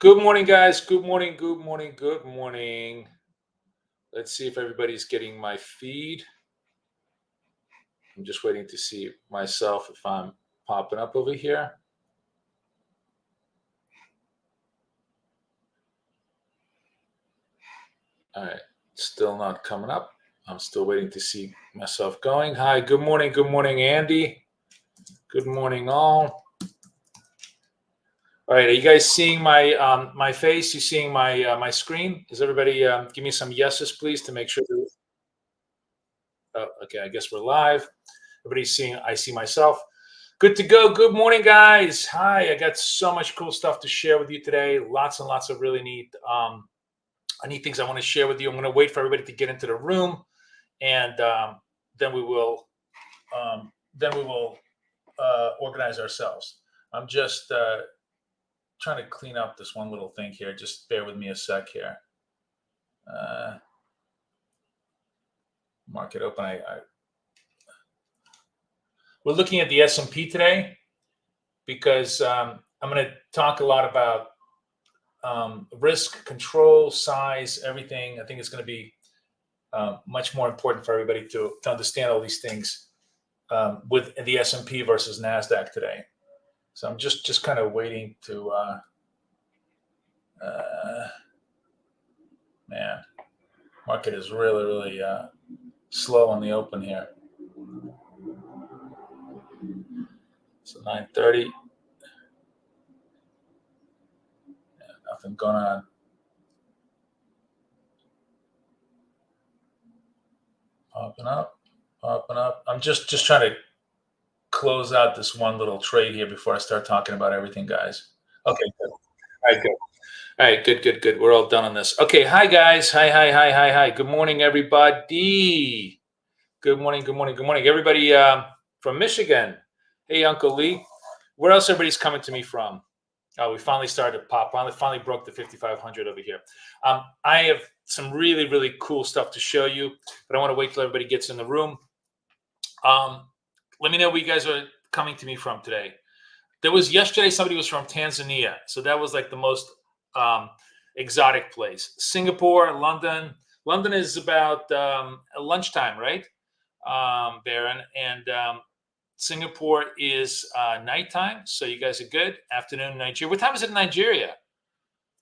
Good morning, guys. Good morning. Good morning. Good morning. Let's see if everybody's getting my feed. I'm just waiting to see myself if I'm popping up over here. All right. Still not coming up. I'm still waiting to see myself going. Hi. Good morning. Good morning, Andy. Good morning, all. All right. Are you guys seeing my my face? You seeing my screen? Is everybody give me some yeses, please, to make sure that, okay, I guess we're live. Everybody's seeing, I see myself. Good to go. Good morning, guys. Hi. I got so much cool stuff to share with you today. Lots and lots of really neat things I want to share with you. I'm going to wait for everybody to get into the room, and then we will organize ourselves. I'm just trying to clean up this one little thing here. Just bear with me a sec here. Market open. We're looking at the S&P today because I'm going to talk a lot about risk, control, size, everything. I think it's going to be much more important for everybody to understand all these things with the S&P versus NASDAQ today. So I'm just kind of waiting to, man, market is really slow on the open here. So 9:30. Yeah, nothing going on. Popping up. I'm just trying to close out this one little trade here before I start talking about everything, guys. Okay, good. All right, good. All right, good. We're all done on this. Okay, hi, guys. Hi. Good morning, everybody. Good morning. Everybody from Michigan. Hey, Uncle Lee. Where else everybody's coming to me from? Oh, we finally started to pop. Finally broke the 5,500 over here. I have some really cool stuff to show you, but I want to wait till everybody gets in the room. Let me know where you guys are coming to me from today. There was yesterday, somebody was from Tanzania. So that was like the most exotic place. Singapore, London. London is about lunchtime, right, Baron? And Singapore is nighttime. So you guys are good. Afternoon, Nigeria. What time is it in Nigeria?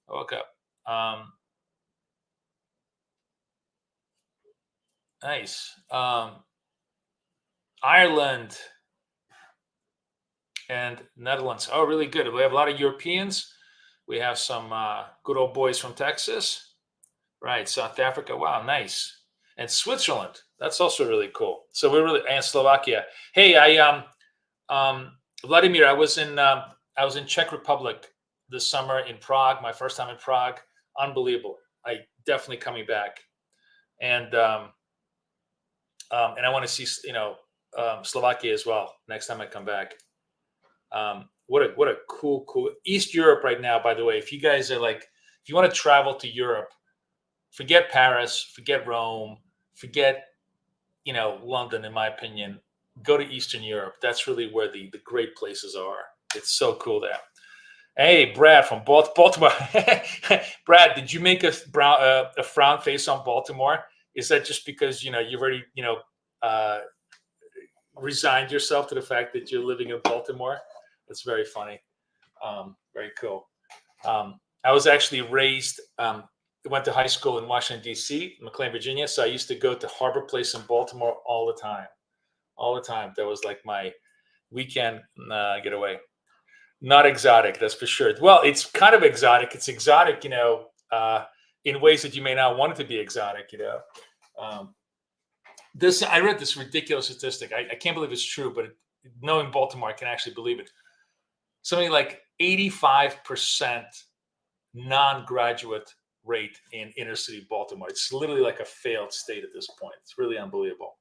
I woke up. Nice. Ireland and Netherlands. Oh, really good. We have a lot of Europeans. We have some good old boys from Texas, right? South Africa. Wow, nice. And Switzerland. That's also really cool. So we're really, and Slovakia. Hey, Vladimir, I was in Czech Republic this summer in Prague. My first time in Prague. Unbelievable. I definitely coming back, and I want to see Slovakia as well next time I come back. What a cool East Europe right now, by the way. If you guys are like, if you want to travel to Europe, forget Paris, forget Rome, forget London, in my opinion. Go to Eastern Europe. That's really where the great places are. It's so cool there. Hey, Brad from Baltimore. Brad, did you make a frown face on Baltimore? Is that just because you've already resigned yourself to the fact that you're living in Baltimore? That's very funny. Very cool. I was actually raised, went to high school in Washington, D.C., McLean, Virginia. So I used to go to Harbor Place in Baltimore all the time. That was like my weekend getaway. Not exotic, that's for sure. Well, it's kind of exotic. It's exotic, in ways that you may not want it to be exotic, I read this ridiculous statistic. I can't believe it's true, but knowing Baltimore, I can actually believe it. Something like 85% non-graduate rate in inner city Baltimore. It's literally like a failed state at this point. It's really unbelievable.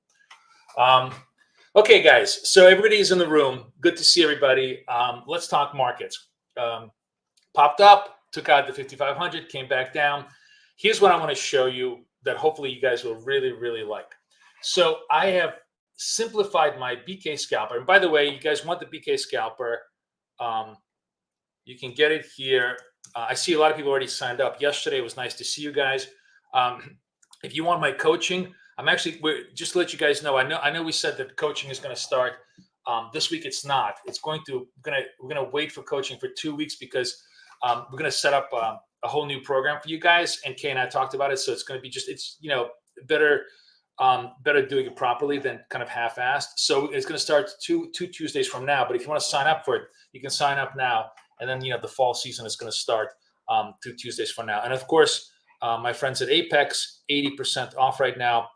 Okay, guys. So everybody is in the room. Good to see everybody. Let's talk markets. Popped up, took out the 5,500, came back down. Here's what I want to show you that hopefully you guys will really like. So I have simplified my BK scalper. And by the way, you guys want the BK scalper, you can get it here I see a lot of people already signed up. Yesterday it was nice to see you guys. If you want my coaching, just to let you guys know. I know we said that coaching is going to start this week. It's not. We're gonna wait for coaching for 2 weeks because we're gonna set up a whole new program for you guys. And Kay and I talked about it, so it's going to be better doing it properly than kind of half-assed. So it's going to start two Tuesdays from now. But if you want to sign up for it, you can sign up now. And then, the fall season is going to start 2 Tuesdays from now. And of course, my friends at Apex, 80% off right now.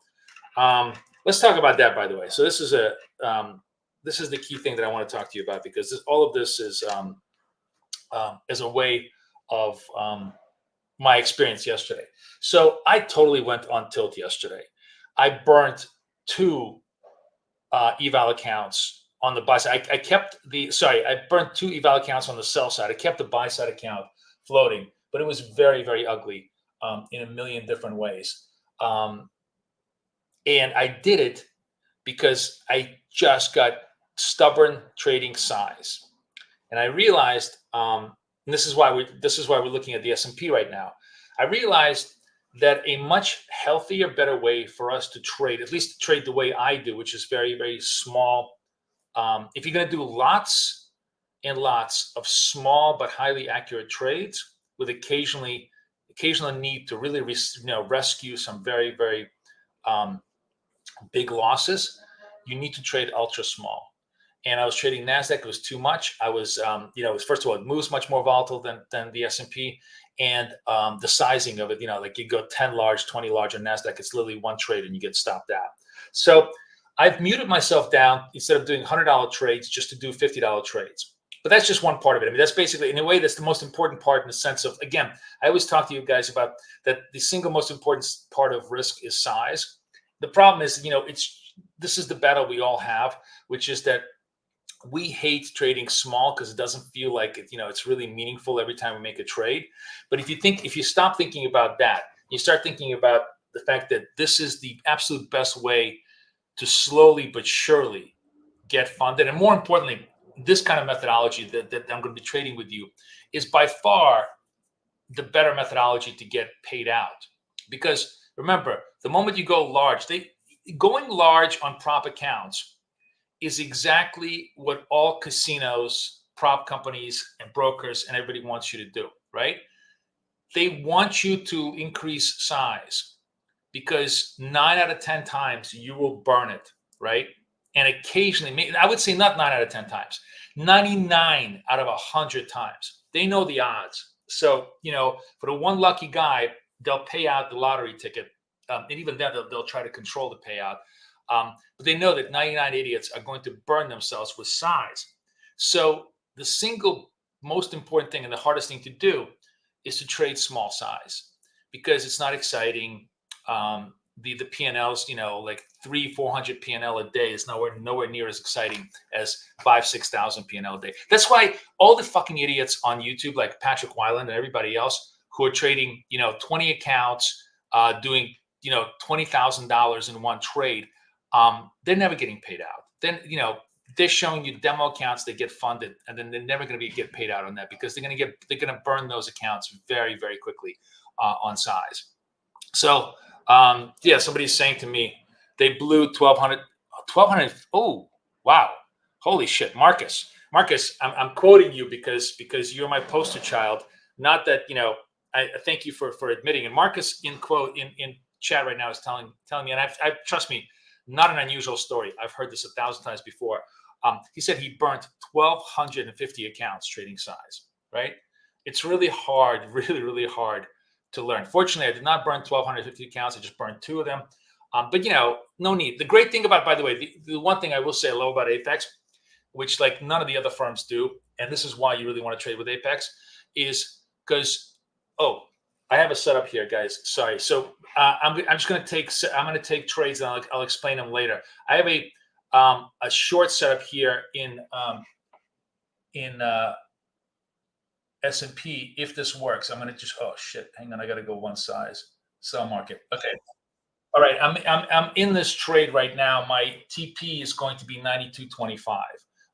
Let's talk about that, by the way. So this is the key thing that I want to talk to you about, because all of this is a way of my experience yesterday. So I totally went on tilt yesterday. I burnt 2 eval accounts on the buy side. I burnt 2 eval accounts on the sell side. I kept the buy side account floating, but it was very, very ugly in a million different ways. And I did it because I just got stubborn trading size. And I realized, and this is why we're looking at the S&P right now. I realized that a much healthier, better way for us to trade, at least trade the way I do, which is very, very small. If you're going to do lots and lots of small but highly accurate trades with occasional need to really rescue some very, very big losses, you need to trade ultra small. And I was trading NASDAQ. It was too much. I was, first of all, it moves much more volatile than the S&P. And the sizing of it, like you go 10 large, 20 large on NASDAQ, it's literally one trade and you get stopped out. So I've muted myself down instead of doing $100 trades just to do $50 trades. But that's just one part of it. I mean, that's basically, in a way, that's the most important part in the sense of, again, I always talk to you guys about that the single most important part of risk is size. The problem is, this is the battle we all have, which is that we hate trading small because it doesn't feel like it, it's really meaningful every time we make a trade. But if you stop thinking about that, you start thinking about the fact that this is the absolute best way to slowly but surely get funded. And more importantly, this kind of methodology that I'm going to be trading with you is by far the better methodology to get paid out. Because remember, the moment you go large, going large on prop accounts is exactly what all casinos, prop companies, and brokers and everybody wants you to do, right? They want you to increase size because 9 out of 10 times you will burn it, right? And occasionally, I would say not 9 out of 10 times, 99 out of 100 times. They know the odds. So, for the one lucky guy, they'll pay out the lottery ticket. And even then, they'll try to control the payout. But they know that 99 idiots are going to burn themselves with size. So the single most important thing and the hardest thing to do is to trade small size because it's not exciting. The P&Ls, like 300-400 P&L a day is nowhere near as exciting as 5,000-6,000 P&L a day. That's why all the fucking idiots on YouTube, like Patrick Weiland and everybody else, who are trading, 20 accounts, doing, $20,000 in one trade, they're never getting paid out. Then, they're showing you demo accounts that get funded, and then they're never going to get paid out on that because they're going to burn those accounts very, very quickly on size. So, somebody's saying to me, they blew 1,200. Oh, wow. Holy shit. Marcus, I'm quoting you because you're my poster child. Not that, I thank you for admitting. And Marcus in chat right now is telling me, and I trust me, not an unusual story. I've heard this 1,000 times before. He said he burnt 1,250 accounts trading size, right? It's really hard, really, really hard to learn. Fortunately, I did not burn 1,250 accounts. I just burned 2 of them. But, no need. The great thing about, by the way, the one thing I will say I love about Apex, which like none of the other firms do, and this is why you really want to trade with Apex, is because, I have a setup here, guys. Sorry. So I'm just going to take trades and I'll explain them later. I have a short setup here in S&P. If this works, I'm going to just, hang on. I got to go one size. Sell market. Okay. All right. I'm in this trade right now. My TP is going to be 92.25.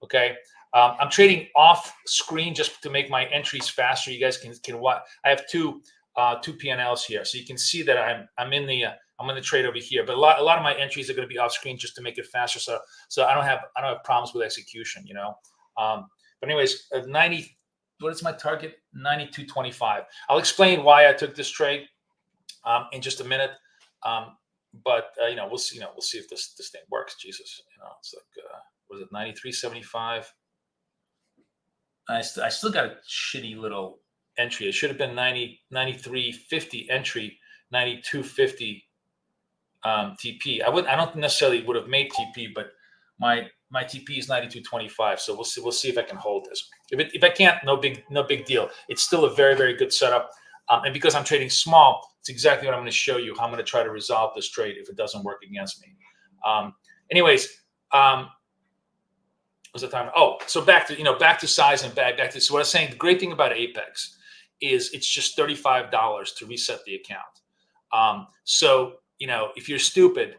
Okay. I'm trading off screen just to make my entries faster. You guys can watch. I have two P&Ls here, so you can see that I'm in the trade over here. But a lot of my entries are going to be off screen just to make it faster, so I don't have problems with execution. But anyways, 90. What is my target? 92.25. I'll explain why I took this trade in just a minute. But we'll see. We'll see if this thing works. Jesus, it's like was it 93.75? I still got a shitty little entry. It should have been 93.50 entry, 92.50 TP. I don't necessarily would have made TP, but my TP is 92.25. So we'll see if I can hold this. If I can't, no big deal. It's still a very, very good setup. And because I'm trading small, it's exactly what I'm going to show you, how I'm going to try to resolve this trade if it doesn't work against me. Anyways, what's the time? Oh, so back to size and back to. So what I was saying, the great thing about Apex is it's just $35 to reset the account. So if you're stupid,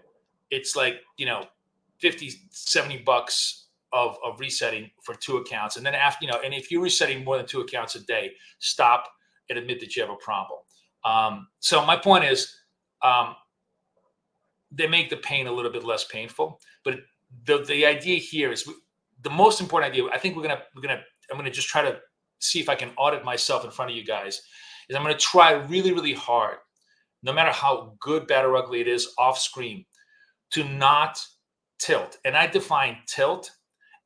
it's like 50, 70 bucks of resetting for 2 accounts, and then after and if you're resetting more than 2 accounts a day, stop and admit that you have a problem. So my point is, they make the pain a little bit less painful, but the idea here is the most important idea. I think I'm gonna just try to see if I can audit myself in front of you guys. Is I'm gonna try really, really hard, no matter how good, bad, or ugly it is off screen, to not tilt. And I define tilt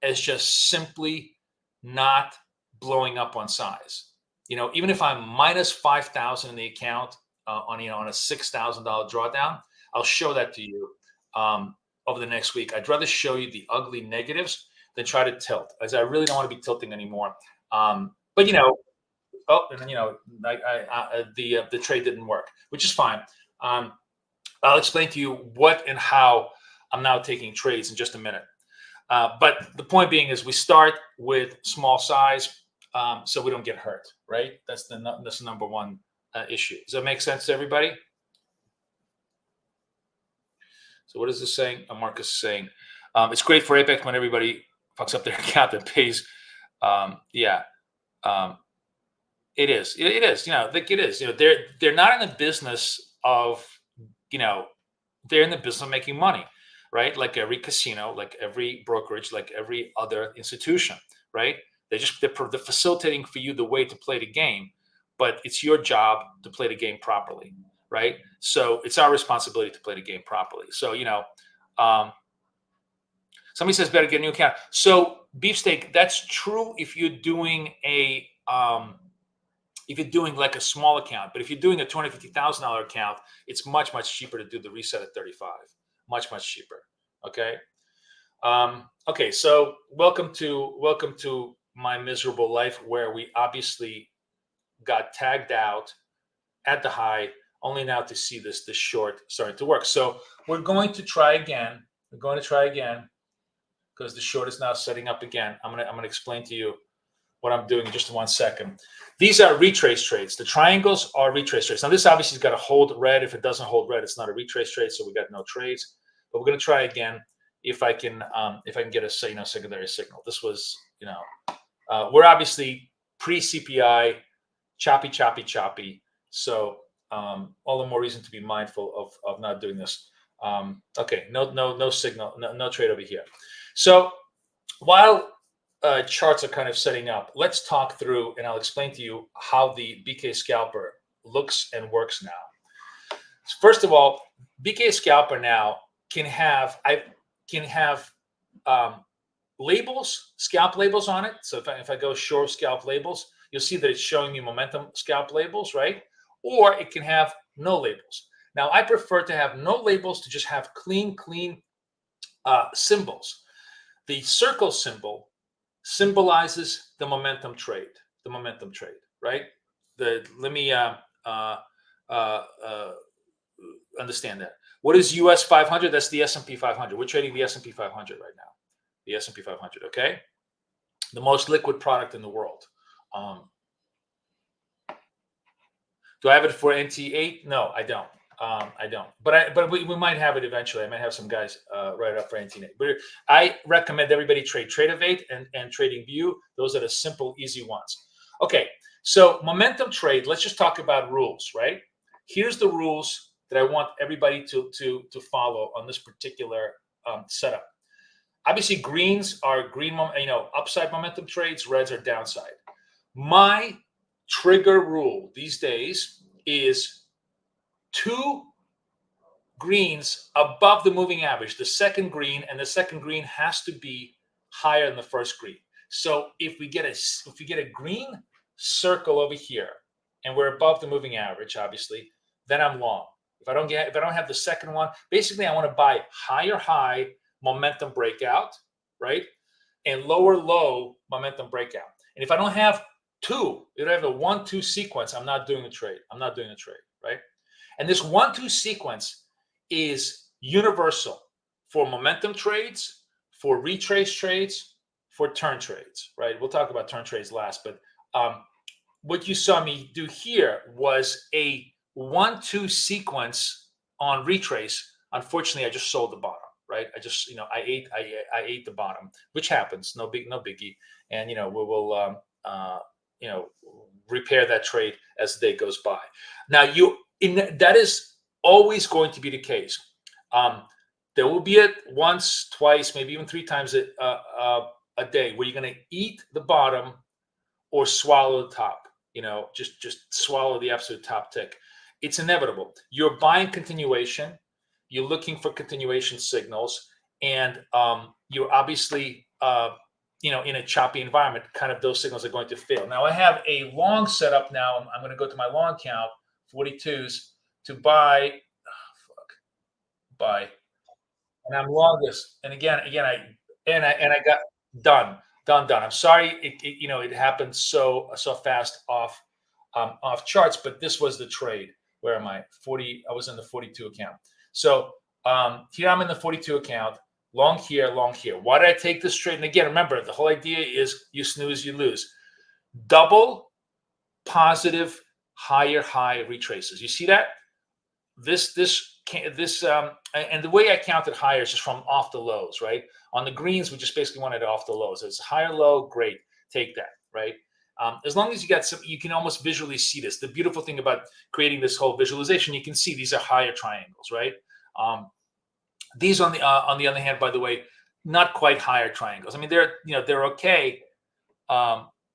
as just simply not blowing up on size. Even if I'm minus 5,000 in the account on a $6,000 drawdown, I'll show that to you over the next week. I'd rather show you the ugly negatives than try to tilt, as I really don't want to be tilting anymore. But oh, and then the trade didn't work, which is fine. I'll explain to you what and how I'm now taking trades in just a minute. But the point being is we start with small size so we don't get hurt, right? That's the number one issue. Does that make sense to everybody? So what is this saying? Marcus is saying, it's great for Apex when everybody fucks up their account that pays. It is. It is. Like it is. They're not in the business of, they're in the business of making money, right? Like every casino, like every brokerage, like every other institution, right? They're facilitating for you the way to play the game, but it's your job to play the game properly, right? So it's our responsibility to play the game properly. So somebody says better get a new account. So Beefsteak, that's true if you're doing like a small account, but if you're doing a $250,000 account, it's much, much cheaper to do the reset at 35. Much, much cheaper. Okay. Okay. So welcome to my miserable life, where we obviously got tagged out at the high, only now to see this short starting to work. So we're going to try again. We're going to try again because the short is now setting up again. I'm gonna explain to you what I'm doing in just 1 second. These are retrace trades. The triangles are retrace trades. Now this obviously has got to hold red. If it doesn't hold red, it's not a retrace trade, so we got no trades. But we're going to try again if I can get a secondary signal. This was we're obviously pre-CPI, choppy. So all the more reason to be mindful of not doing this. Okay, no signal, no trade over here. So while charts are kind of setting up, let's talk through, and I'll explain to you how the BK Scalper looks and works now. First of all, BK Scalper now can have labels, scalp labels on it. So if I go show scalp labels, you'll see that it's showing me momentum scalp labels, right? Or it can have no labels. Now I prefer to have no labels, to just have clean symbols. The circle symbol symbolizes the momentum trade, right? Let me understand that. What is US 500? That's the S&P 500. We're trading the S&P 500 right now. The S&P 500, okay? The most liquid product in the world. Do I have it for NT8? No, I don't. I don't, but we might have it eventually. I might have some guys write up for NT. But I recommend everybody trade Evade and Trading View. Those are the simple, easy ones. Okay, so momentum trade. Let's just talk about rules, right? Here's the rules that I want everybody to follow on this particular setup. Obviously, greens are upside momentum trades. Reds are downside. My trigger rule these days is 2 greens above the moving average, the second green, and the second green has to be higher than the first green. So if we get a green circle over here and we're above the moving average, obviously, then I'm long. If I don't have the second one, basically I want to buy higher high momentum breakout, right? And lower low momentum breakout. And if I don't have 2, if I have a 1-2 sequence, I'm not doing a trade. Right? And this 1-2 sequence is universal for momentum trades, for retrace trades, for turn trades, right? We'll talk about turn trades last, but what you saw me do here was a 1-2 sequence on retrace. Unfortunately, I just sold the bottom, right? I just, I ate the bottom, which happens, no biggie. And, we will, repair that trade as the day goes by. Now, that is always going to be the case. There will be it once, twice, maybe even 3 times a day where you're going to eat the bottom or swallow the top. Just swallow the absolute top tick. It's inevitable. You're buying continuation. You're looking for continuation signals, and you're obviously in a choppy environment. Kind of those signals are going to fail. Now I have a long setup. Now I'm going to go to my long count 42s to buy. And I'm long this. And again, I got done. I'm sorry, it happened so fast off charts, but this was the trade. Where am I? 40. I was in the 42 account. So here I'm in the 42 account. Long here, long here. Why did I take this trade? And again, remember, the whole idea is you snooze, you lose. Double positive higher high retraces. You see that? And the way I counted higher is just from off the lows, right? On the greens, we just basically wanted it off the lows. It's higher low, great, take that, right? As long as you got some, you can almost visually see this. The beautiful thing about creating this whole visualization, you can see these are higher triangles, right? These on the other hand, by the way, not quite higher triangles. I mean, they're okay.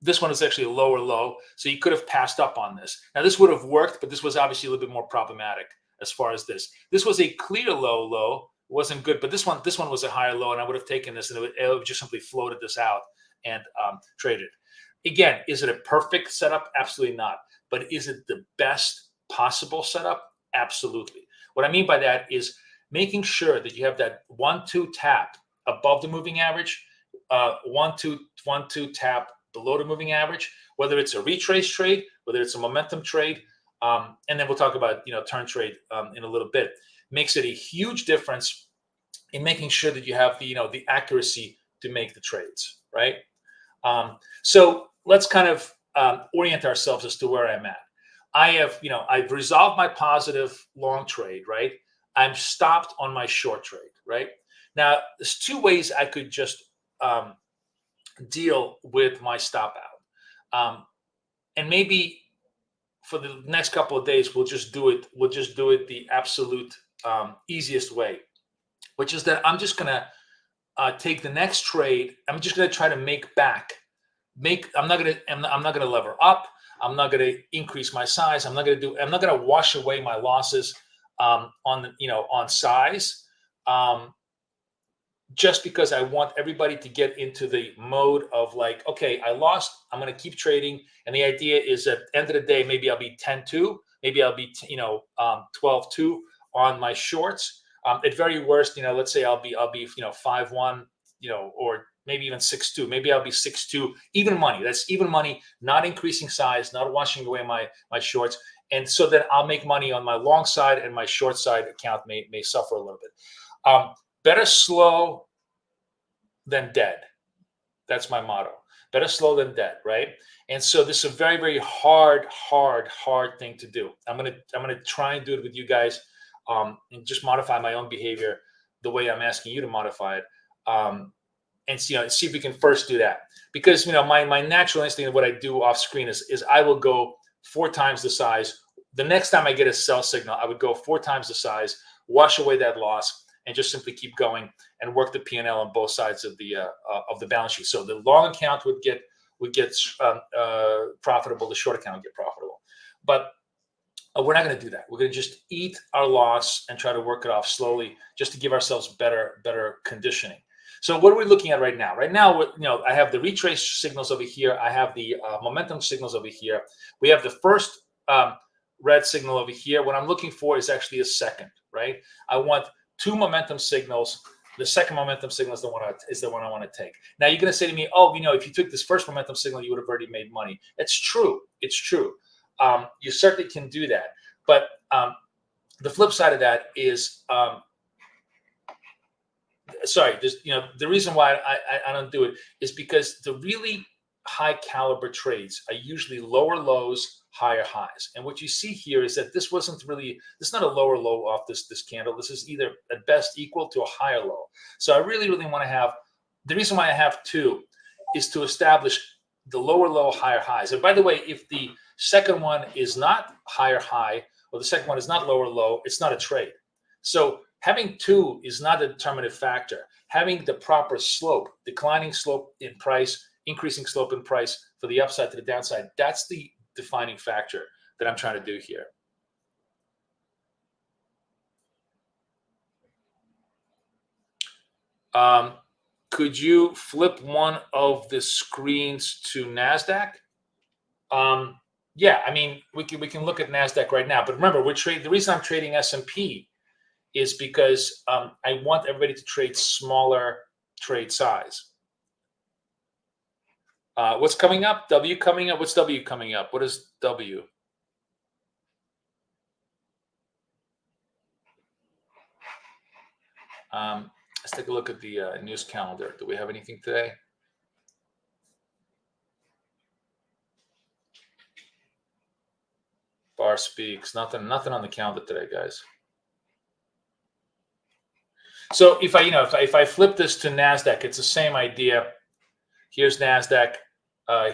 This one is actually a lower low, so you could have passed up on this. Now this would have worked, but this was obviously a little bit more problematic as far as this. This was a clear low. It wasn't good, but this one was a higher low, and I would have taken this, and it would just simply floated this out and traded. Again, is it a perfect setup? Absolutely not. But is it the best possible setup? Absolutely. What I mean by that is making sure that you have that 1-2 tap above the moving average, 1-2 tap below the moving average, whether it's a retrace trade, whether it's a momentum trade, and then we'll talk about turn trade in a little bit. Makes it a huge difference in making sure that you have the accuracy to make the trades, right? So let's kind of orient ourselves as to where I'm at. I've resolved my positive long trade, right? I'm stopped on my short trade, right? Now, there's 2 ways I could just deal with my stop out. And maybe for the next couple of days, we'll just do it the absolute easiest way, which is that I'm just going to take the next trade. I'm just going to try to make back. I'm not going to lever up. I'm not going to increase my size. I'm not going to wash away my losses on size. Just because I want everybody to get into the mode of like, okay, I lost, I'm going to keep trading. And the idea is at the end of the day, maybe I'll be 10-2, maybe I'll be, 12-2 on my shorts. At very worst, let's say I'll be 5-1, or maybe even 6-2, maybe I'll be 6-2, even money. That's even money, not increasing size, not washing away my shorts. And so that I'll make money on my long side, and my short side account may suffer a little bit. Better slow than dead. That's my motto. Better slow than dead, right? And so this is a very, very hard thing to do. I'm gonna try and do it with you guys and just modify my own behavior the way I'm asking you to modify it. And see if we can first do that, because my natural instinct of what I do off screen is I will go 4 times the size. The next time I get a sell signal, I would go 4 times the size, wash away that loss, and just simply keep going and work the P&L on both sides of the balance sheet. So the long account would get profitable, the short account would get profitable. But we're not going to do that. We're going to just eat our loss and try to work it off slowly, just to give ourselves better conditioning. So what are we looking at right now? Right now, I have the retrace signals over here. I have the momentum signals over here. We have the first red signal over here. What I'm looking for is actually a second, right? I want 2 momentum signals. The second momentum signal is the one I want to take. Now you're going to say to me, oh, if you took this first momentum signal, you would have already made money. It's true. It's true. You certainly can do that. But the flip side of that is, the reason why I don't do it is because the really high caliber trades are usually lower lows, higher highs. And what you see here is that this is not a lower low off this candle. This is either at best equal to a higher low. So I really want to have, the reason why I have 2 is to establish the lower low, higher highs. And by the way, if the second one is not higher high, or the second one is not lower low, it's not a trade. So having 2 is not a determinative factor. Having the proper slope, declining slope in price, increasing slope in price for the upside to the downside, that's the defining factor that I'm trying to do here. Could you flip one of the screens to NASDAQ? Yeah, I mean, we can look at NASDAQ right now. But remember, the reason I'm trading S&P is because I want everybody to trade smaller trade size. What's coming up? W coming up? What's W coming up? What is W? Let's take a look at the news calendar. Do we have anything today? Bar speaks. Nothing on the calendar today, guys. So if I flip this to NASDAQ, it's the same idea. Here's NASDAQ.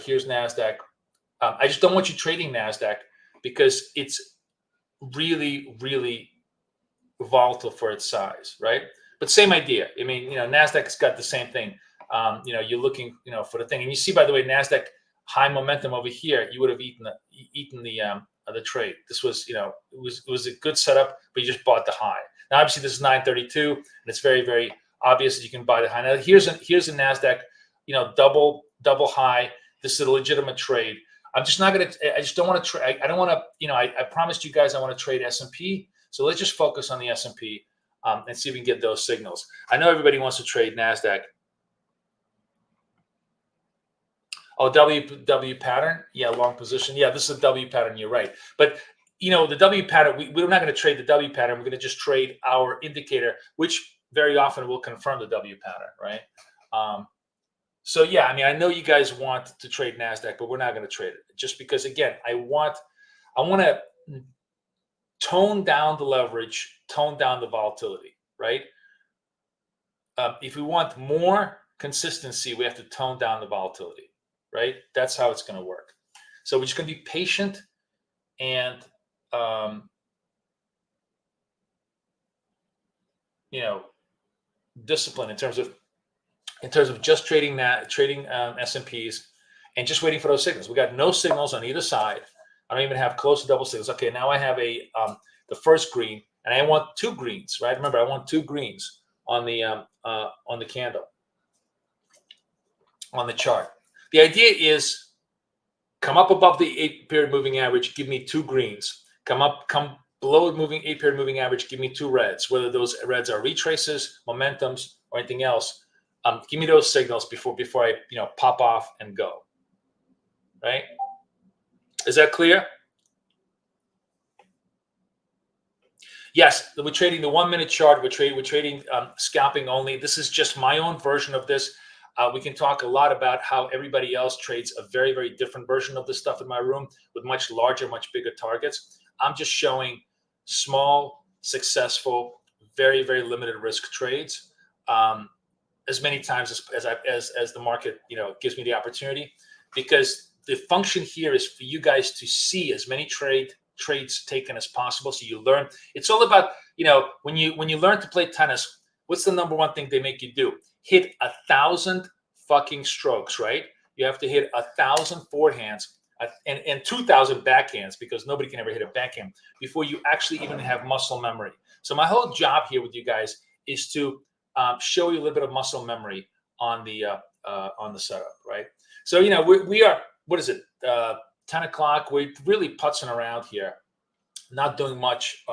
Here's NASDAQ. I just don't want you trading NASDAQ because it's really volatile for its size, right? But same idea. I mean, NASDAQ's got the same thing. You're looking, for the thing, and you see, by the way, NASDAQ high momentum over here. You would have eaten the trade. This was, it was a good setup, but you just bought the high. Now, obviously, this is 932, and it's very obvious that you can buy the high. Now, here's a NASDAQ, double high. This is a legitimate trade. I'm just not going to. I just don't want to trade. I don't want to. I promised you guys I want to trade S&P. So let's just focus on the S&P and see if we can get those signals. I know everybody wants to trade NASDAQ. Oh, W pattern. Yeah, long position. Yeah, this is a W pattern. You're right. But the W pattern, we're not going to trade the W pattern. We're going to just trade our indicator, which very often will confirm the W pattern, right? So yeah, I mean, I know you guys want to trade NASDAQ, but we're not going to trade it just because, again, I want to tone down the leverage, tone down the volatility, right? If we want more consistency, we have to tone down the volatility, right? That's how it's going to work. So we're just going to be patient and discipline in terms of just trading S&Ps and just waiting for those signals. We got no signals on either side. I don't even have close to double signals. Okay, now I have the first green, and I want 2 greens, right? Remember, I want 2 greens on the candle, on the chart. The idea is come up above the 8-period moving average, give me 2 greens. Come below the 8-period moving average, give me 2 reds. Whether those reds are retraces, momentums, or anything else, give me those signals before I pop off and go. Right? Is that clear? Yes, we're trading the 1-minute chart. We're trading scalping only. This is just my own version of this. We can talk a lot about how everybody else trades a very different version of this stuff in my room with much larger, much bigger targets. I'm just showing small successful, very, very limited risk trades as many times as the market, gives me the opportunity, because the function here is for you guys to see as many trades taken as possible. So you learn. It's all about, when you learn to play tennis, what's the number one thing they make you do? Hit 1,000 fucking strokes, right? You have to hit 1,000 forehands and 2,000 backhands, because nobody can ever hit a backhand before you actually even have muscle memory. So my whole job here with you guys is to show you a little bit of muscle memory on the setup, right? So we are, what is it, 10 o'clock? We're really putzing around here, not doing much.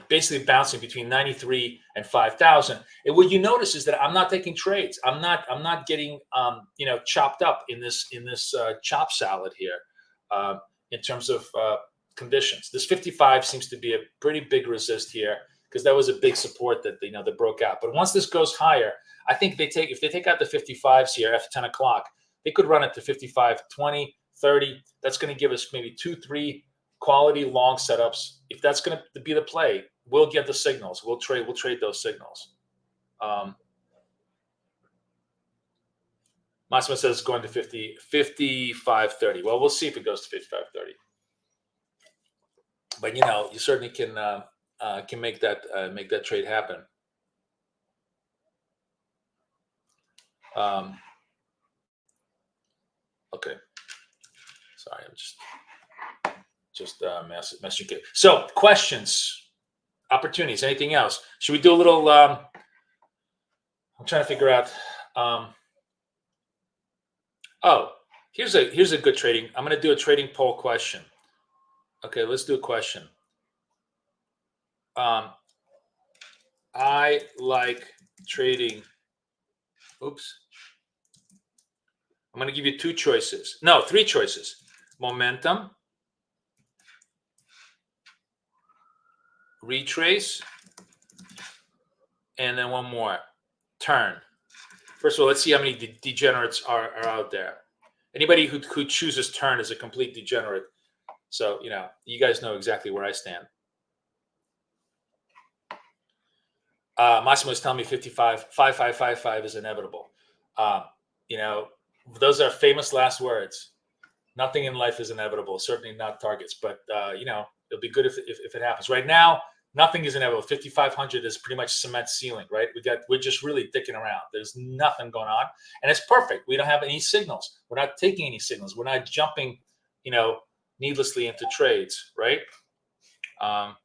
Basically bouncing between 93 and 5,000. And what you notice is that I'm not taking trades. I'm not getting chopped up in this chop salad here in terms of conditions. This 55 seems to be a pretty big resist here, because that was a big support that that broke out. But once this goes higher, I think if they take out the 55s here after 10 o'clock, they could run it to 55, 20, 30. That's going to give us maybe 2-3 quality long setups. If that's going to be the play, we'll get the signals. We'll trade those signals. Massimo says it's going to 55.30. Well, we'll see if it goes to 55.30. But you certainly can make that trade happen. Okay. Sorry, I'm just messaging. So questions, opportunities, anything else? Should we do a little? I'm trying to figure out. Here's a good trading. I'm going to do a trading poll question. Okay, let's do a question. I like trading. Oops. I'm going to give you 2 choices. No, 3 choices. Momentum, retrace, and then one more, turn. First of all, let's see how many degenerates are out there. Anybody who chooses turn is a complete degenerate. So, you guys know exactly where I stand. Massimo is telling me 55 is inevitable. Those are famous last words. Nothing in life is inevitable, certainly not targets, but it'll be good if it happens. Right now, nothing is inevitable. 5,500 is pretty much cement ceiling, right? We're just really dicking around. There's nothing going on, and it's perfect. We don't have any signals. We're not taking any signals. We're not jumping, needlessly into trades, right? I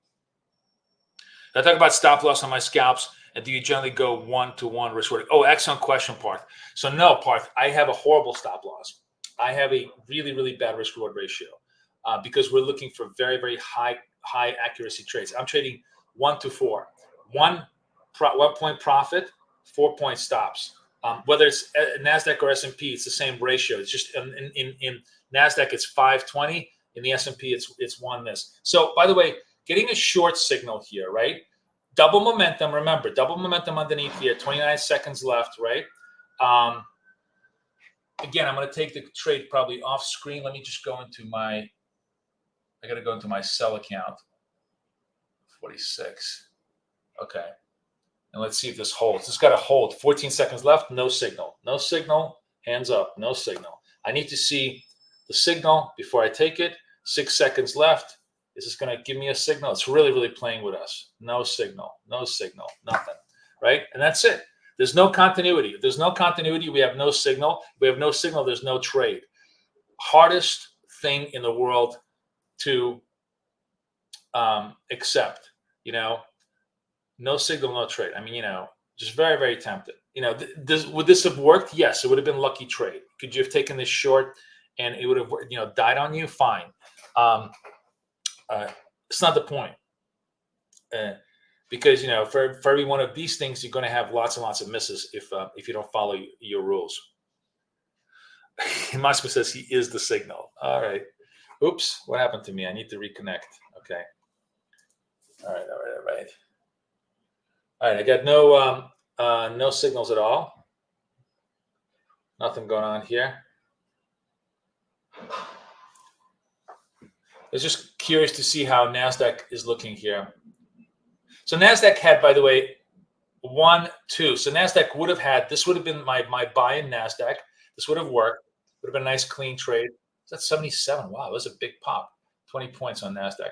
talk about stop loss on my scalps, and do you generally go 1-to-1 risk reward? Oh, excellent question, Parth. So no, Parth, I have a horrible stop loss. I have a really, really bad risk reward ratio because we're looking for very, very high accuracy trades. I'm trading 1-to-4, 1 point profit, 4 point stops. Whether it's NASDAQ or S&P, it's the same ratio. It's just in NASDAQ, it's 520. In the S&P, it's 1 this. So by the way, getting a short signal here, right? Double momentum. Remember, double momentum underneath here. 29 seconds left, right? Again, I'm going to take the trade probably off screen. Let me just go into I got to go into my sell account. 46. Okay. And let's see if this holds. This got to hold. 14 seconds left. No signal. No signal. Hands up. No signal. I need to see the signal before I take it. 6 seconds left. Is this going to give me a signal? It's really, really playing with us. No signal. No signal. Nothing. Right? And that's it. There's no continuity. If there's no continuity, we have no signal. If we have no signal, there's no trade. Hardest thing in the world to accept. No signal, no trade. I mean, just very, very tempted. Would this have worked? Yes, it would have been lucky trade. Could you have taken this short and it would have, died on you? Fine. It's not the point. Because for every one of these things, you're going to have lots and lots of misses if you don't follow your rules. Massimo says he is the signal. All right. Oops, what happened to me? I need to reconnect. Okay. All right. I got no signals at all. Nothing going on here. I was just curious to see how NASDAQ is looking here. So NASDAQ had, by the way, 1, 2. So NASDAQ would have had, this would have been my buy in NASDAQ. This would have worked. Would have been a nice clean trade. That's 77. Wow, that was a big pop. 20 points on NASDAQ.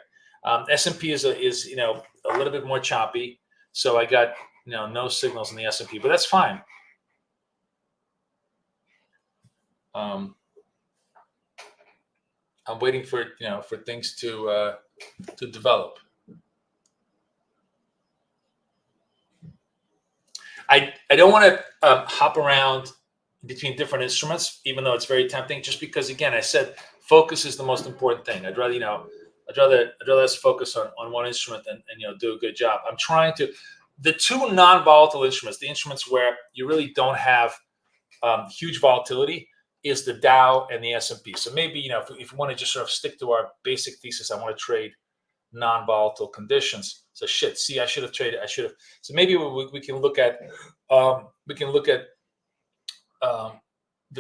S&P is you know, a little bit more choppy. So I got, you know, no signals in the S&P, but that's fine. I'm waiting for, you know, for things to develop. I don't want to hop around between different instruments, even though it's very tempting. Just because, again, I said focus is the most important thing. I'd rather, you know, I'd rather us focus on one instrument and you know, do a good job. I'm trying to. The two non-volatile instruments, the instruments where you really don't have huge volatility, is the Dow and the S&P. So maybe, you know, if we want to just sort of stick to our basic thesis, I want to trade non-volatile conditions. So shit, see, I should have traded. I should have. So maybe we can look at the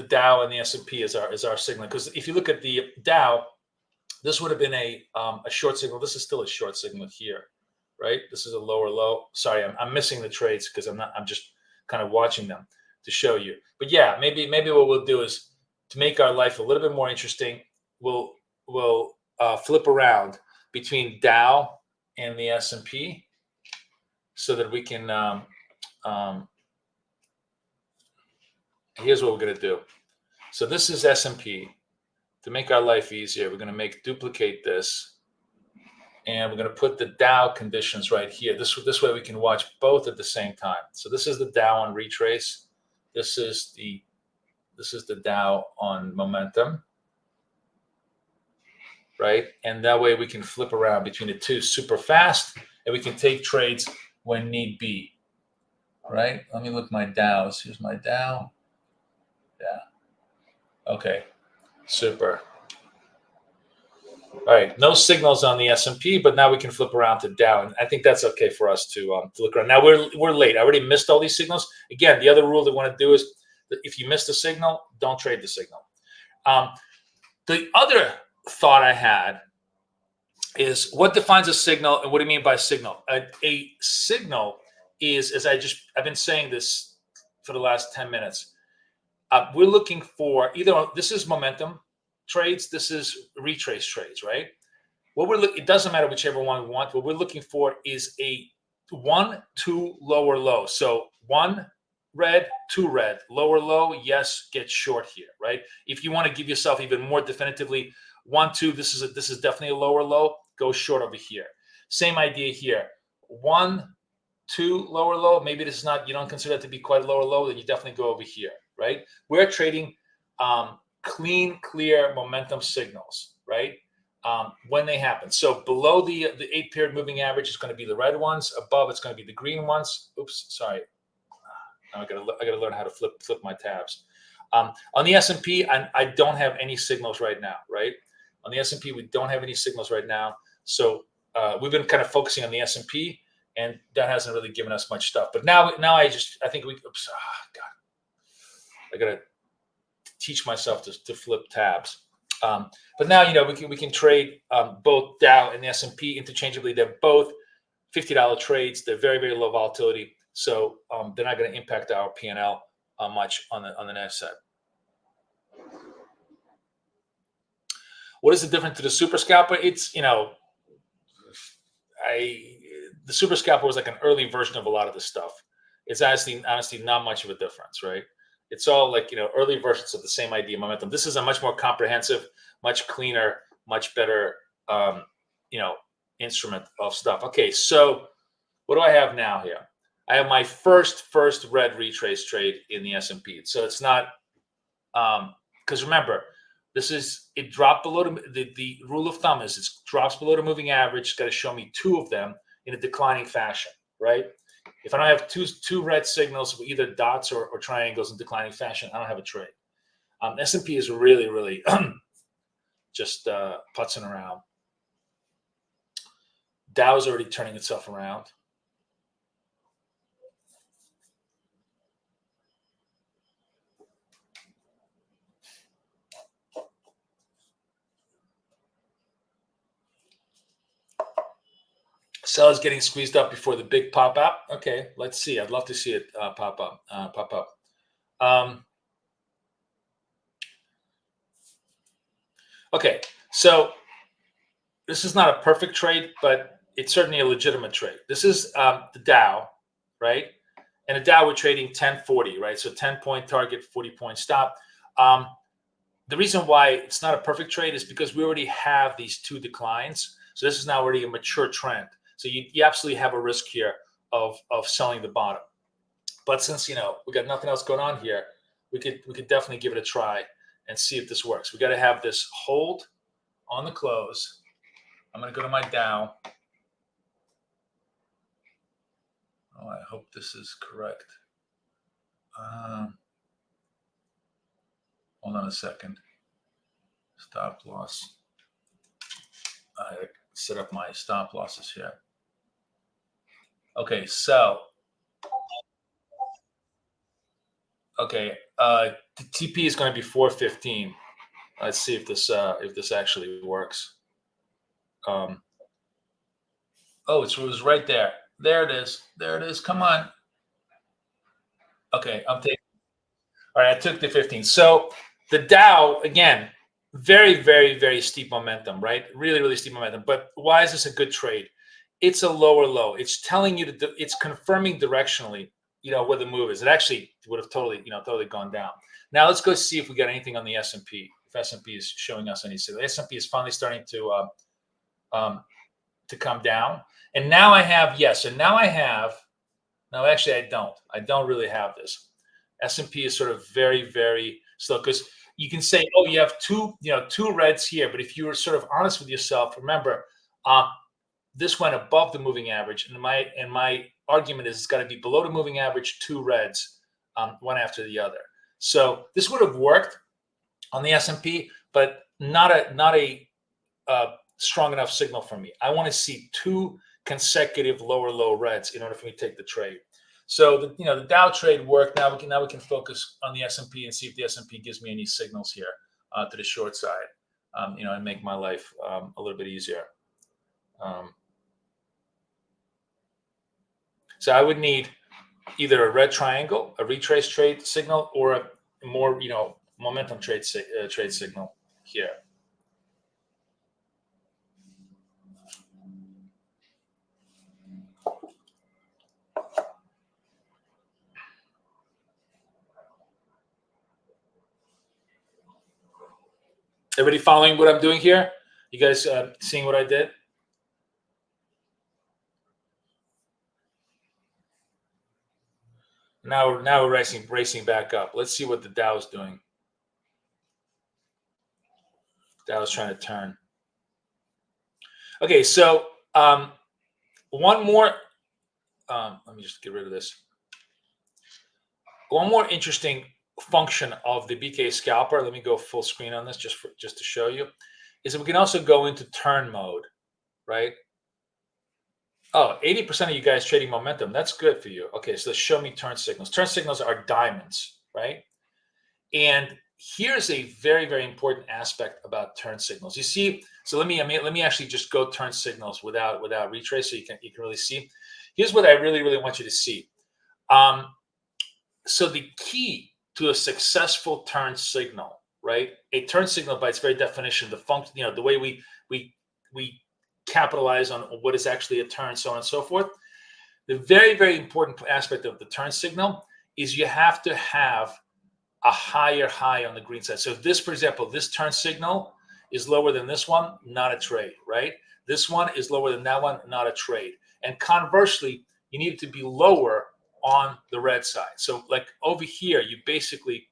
Dow and the S&P as our signal. Because if you look at the Dow, this would have been a short signal. This is still a short signal here, right? This is a lower low. Sorry, I'm missing the trades because I'm just kind of watching them to show you. But yeah, maybe what we'll do is, to make our life a little bit more interesting, we'll flip around between Dow and the S&P so that we can. Here's what we're going to do. So this is S&P. To make our life easier, we're going to duplicate this, and we're going to put the Dow conditions right here. This way we can watch both at the same time. So this is the Dow on retrace. This is the Dow on momentum, right? And that way we can flip around between the two super fast, and we can take trades when need be, right? Let me look at my Dows. Here's my Dow. Yeah. Okay. Super. All right. No signals on the S&P, but now we can flip around to Dow, and I think that's okay for us to look around. Now we're late. I already missed all these signals. Again, the other rule they want to do is that if you miss the signal, don't trade the signal. The other thought I had is, what defines a signal, and what do you mean by signal? A signal is, as I've been saying this for the last 10 minutes. We're looking for either, this is momentum trades, this is retrace trades, right? It doesn't matter whichever one we want. What we're looking for is a 1, 2 lower low. So 1 red, 2 red, lower low, yes, get short here, right? If you want to give yourself even more definitively, 1, 2, this is definitely a lower low, go short over here. Same idea here. 1, 2 lower low, maybe this is not, you don't consider that to be quite a lower low, then you definitely go over here, right? We're trading clean, clear momentum signals, right? When they happen. So below the 8-period moving average is going to be the red ones. Above, it's going to be the green ones. Oops, sorry. Now I gotta learn how to flip my tabs. On the S&P, I don't have any signals right now, right? On the S&P, we don't have any signals right now. So we've been kind of focusing on the S&P, and that hasn't really given us much stuff. But now I think we. Oops, God, I gotta teach myself to flip tabs. But now, you know, we can trade both Dow and the S&P interchangeably. They're both $50 trades. They're very, very low volatility, so they're not going to impact our P&L much on the next side. What is the difference to the super scalper? It's, you know, the super scalper was like an early version of a lot of this stuff. It's honestly not much of a difference, right? It's all like, you know, early versions of the same idea, momentum. This is a much more comprehensive, much cleaner, much better, you know, instrument of stuff. Okay, so what do I have now here? I have my first red retrace trade in the S&P. So it's not, because remember, it dropped below the rule of thumb is it drops below the moving average. It's got to show me 2 of them in a declining fashion, right? If I don't have two red signals, either dots or triangles in declining fashion, I don't have a trade. S&P is really, really just putzing around. Dow is already turning itself around. Sellers getting squeezed up before the big pop up. Okay, let's see. I'd love to see it pop up. Okay, so this is not a perfect trade, but it's certainly a legitimate trade. This is the Dow, right? And the Dow, we're trading 1040, right? So 10-point target, 40-point stop. The reason why it's not a perfect trade is because we already have these two declines. So this is now already a mature trend. So you absolutely have a risk here of selling the bottom. But since, you know, we got nothing else going on here, we could definitely give it a try and see if this works. We got to have this hold on the close. I'm going to go to my Dow. Oh, I hope this is correct. Hold on a second. Stop loss. I set up my stop losses here. Okay, so okay, the TP is going to be 415. Let's see if this actually works. Oh, it was right there. There it is. There it is. Come on. Okay, I'm taking. All right, I took the 15. So the Dow, again, very, very, very steep momentum, right? Really, really steep momentum. But why is this a good trade? It's a lower low. It's telling you that it's confirming directionally, you know, where the move is. It actually would have totally, you know, totally gone down. Now let's go see if we got anything on the S&P. If S&P is showing us any signal. The S&P is finally starting to come down. And now I have, yes, and now I have. No, actually, I don't. I don't really have this. S&P is sort of very, very slow because you can say, oh, you have two reds here. But if you were sort of honest with yourself, remember, this went above the moving average. And my argument is it's got to be below the moving average, two reds, one after the other. So this would have worked on the S&P, but not a strong enough signal for me. I want to see two consecutive lower low reds in order for me to take the trade. So the Dow trade worked. Now we can focus on the S&P and see if the S&P gives me any signals here to the short side, and make my life a little bit easier. So I would need either a red triangle, a retrace trade signal, or a more momentum trade signal here. Everybody following what I'm doing here? You guys seeing what I did? Now we're racing back up. Let's see what the Dow is doing. Dow's trying to turn. Okay, so one more. Let me just get rid of this. One more interesting function of the BK scalper. Let me go full screen on this just to show you. Is that we can also go into turn mode, right? Oh, 80% of you guys trading momentum. That's good for you. Okay, so let's show me turn signals. Turn signals are diamonds, right? And here's a very, very important aspect about turn signals. You see, so let me actually just go turn signals without retrace, so you can really see. Here's what I really, really want you to see. So the key to a successful turn signal, right? A turn signal, by its very definition, the function, the way we capitalize on what is actually a turn, so on and so forth. The very, very important aspect of the turn signal is you have to have a higher high on the green side. So if this, for example, this turn signal is lower than this one, not a trade, right? This one is lower than that one, not a trade. And conversely, you need it to be lower on the red side. So like over here, you basically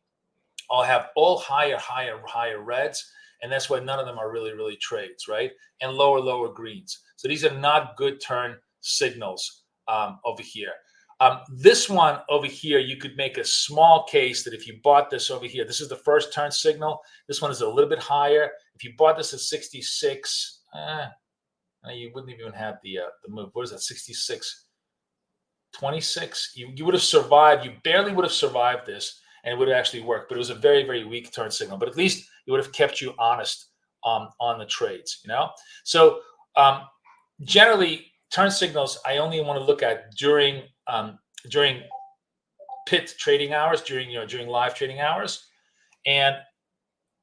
all have higher reds. And that's why none of them are really, really trades, right? And lower greens. So these are not good turn signals over here. This one over here, you could make a small case that if you bought this over here, this is the first turn signal. This one is a little bit higher. If you bought this at 66, you wouldn't even have the move. What is that, 66, 26? You would have survived. You barely would have survived this, and it would have actually worked. But it was a very, very weak turn signal. But at least it would have kept you honest on the trades, So generally, turn signals I only want to look at during pit trading hours, during live trading hours, and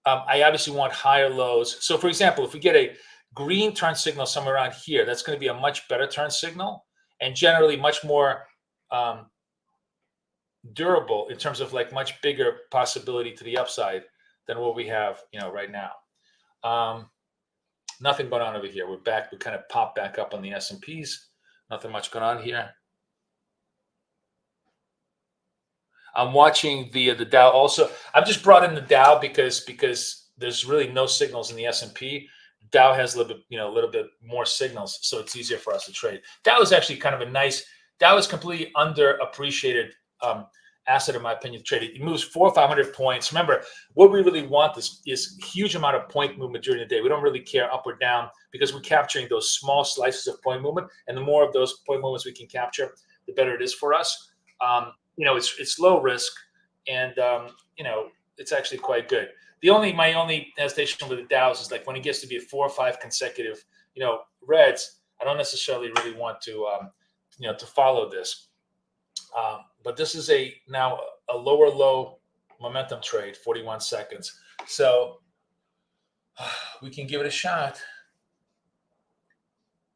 I obviously want higher lows. So, for example, if we get a green turn signal somewhere around here, that's going to be a much better turn signal, and generally much more durable in terms of like much bigger possibility to the upside than what we have, right now. Nothing going on over here. We're back. We kind of popped back up on the S&Ps. Nothing much going on here. I'm watching the Dow also. I've just brought in the Dow because there's really no signals in the S&P. Dow has a little bit more signals, so it's easier for us to trade. Dow is actually kind of a nice. Dow is completely underappreciated asset in my opinion to trade. It moves 400 or 500 points. Remember, what we really want is huge amount of point movement during the day. We don't really care up or down because we're capturing those small slices of point movement, and the more of those point movements we can capture, the better it is for us. It's low risk, and it's actually quite good. My only hesitation with the Dows is like when it gets to be 4 or 5 consecutive, reds. I don't necessarily really want to, to follow this. But this is now a lower low momentum trade, 41 seconds. So we can give it a shot.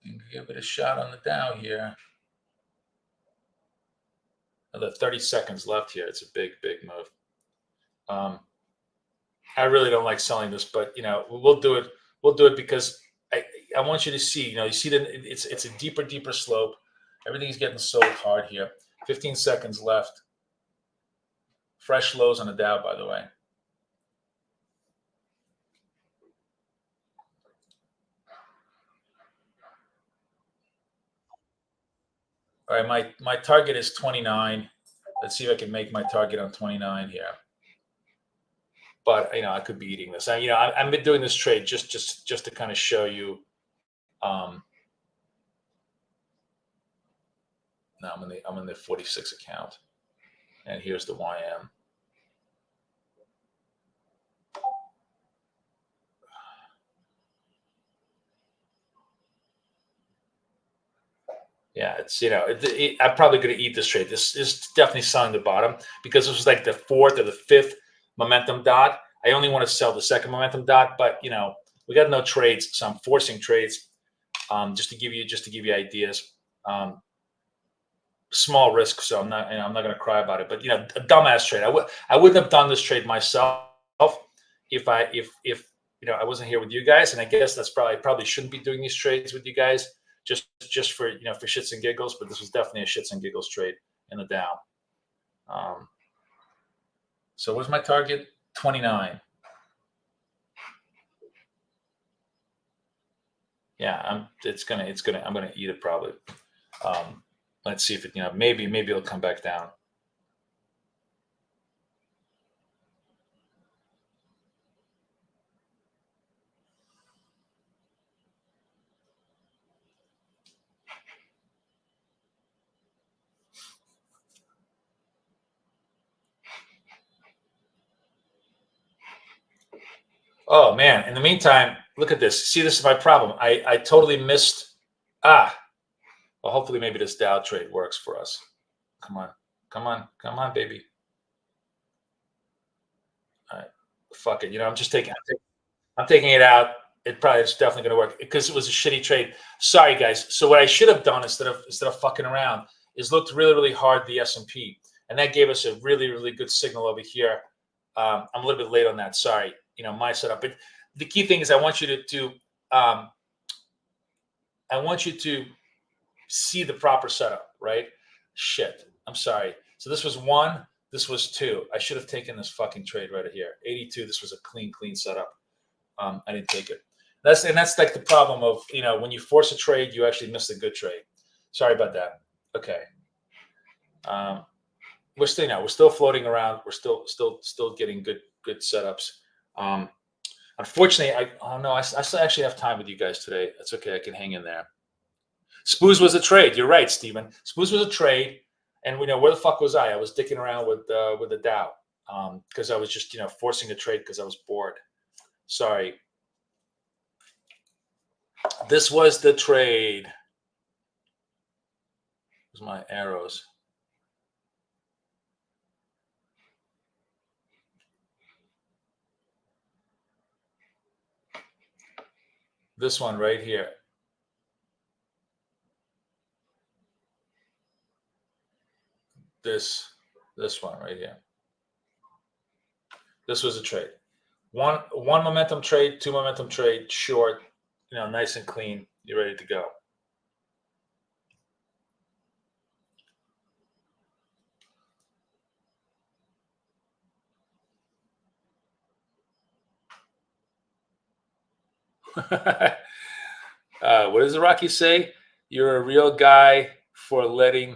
We can give it a shot on the Dow here. Another 30 seconds left here. It's a big, big move. I really don't like selling this, but we'll do it. We'll do it because I want you to see. You see that it's a deeper slope. Everything's getting sold hard here. 15 seconds left. Fresh lows on the Dow, by the way. All right, my target is 29. Let's see if I can make my target on 29 here. But I could be eating this. I've been doing this trade just to kind of show you. Now I'm in the 46 account, and here's the YM. Yeah, it's I'm probably going to eat this trade. This is definitely selling the bottom because this was like the 4th or the 5th momentum dot. I only want to sell the 2nd momentum dot, but we got no trades, so I'm forcing trades just to give you ideas. Small risk, so I'm not going to cry about it. But a dumbass trade. I wouldn't have done this trade myself if I wasn't here with you guys. And I guess that's probably shouldn't be doing these trades with you guys just for for shits and giggles. But this was definitely a shits and giggles trade in the Dow. So what's my target? 29. Yeah, I'm gonna eat it probably. Let's see if it, maybe it'll come back down. Oh man! In the meantime, look at this. See, this is my problem. I totally missed. Well, hopefully, maybe this Dow trade works for us. Come on, baby. All right, fuck it. I'm taking it out. It's definitely going to work because it was a shitty trade. Sorry, guys. So what I should have done instead of fucking around is looked really, really hard the S&P, and that gave us a really, really good signal over here. I'm a little bit late on that. Sorry, my setup. But the key thing is I want you to see the proper setup, right? Shit. I'm sorry. So this was 1. This was 2. I should have taken this fucking trade right here. 82. This was a clean setup. I didn't take it. That's like the problem of when you force a trade, you actually miss a good trade. Sorry about that. Okay. We're still floating around. We're still getting good setups. Unfortunately, I still actually have time with you guys today. That's okay. I can hang in there. Spoos was a trade. You're right, Steven. Spoos was a trade. And where the fuck was I? I was dicking around with the Dow because I was just forcing a trade because I was bored. Sorry. This was the trade. Where's my arrows? This one right here. This one right here. This was a trade. One momentum trade, 2 momentum trade, short, nice and clean. You're ready to go. What does the Rocky say? You're a real guy for letting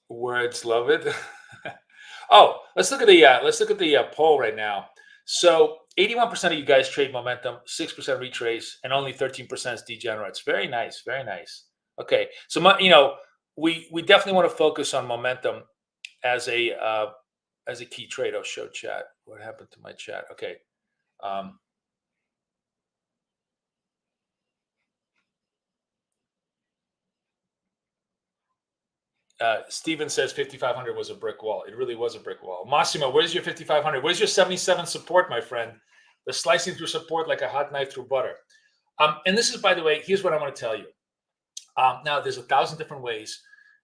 words love it. Oh, let's look at the poll right now. So 81% of you guys trade momentum, 6% retrace, and only 13% is degenerates. Very nice, very nice. Okay, so we definitely want to focus on momentum as a key trade. I'll show chat. What happened to my chat? Okay. Steven says 5,500 was a brick wall. It really was a brick wall. Massimo, where's your 5,500? Where's your 77 support, my friend? The slicing through support like a hot knife through butter. And this is, by the way, here's what I want to tell you. Now, there's 1,000 different ways,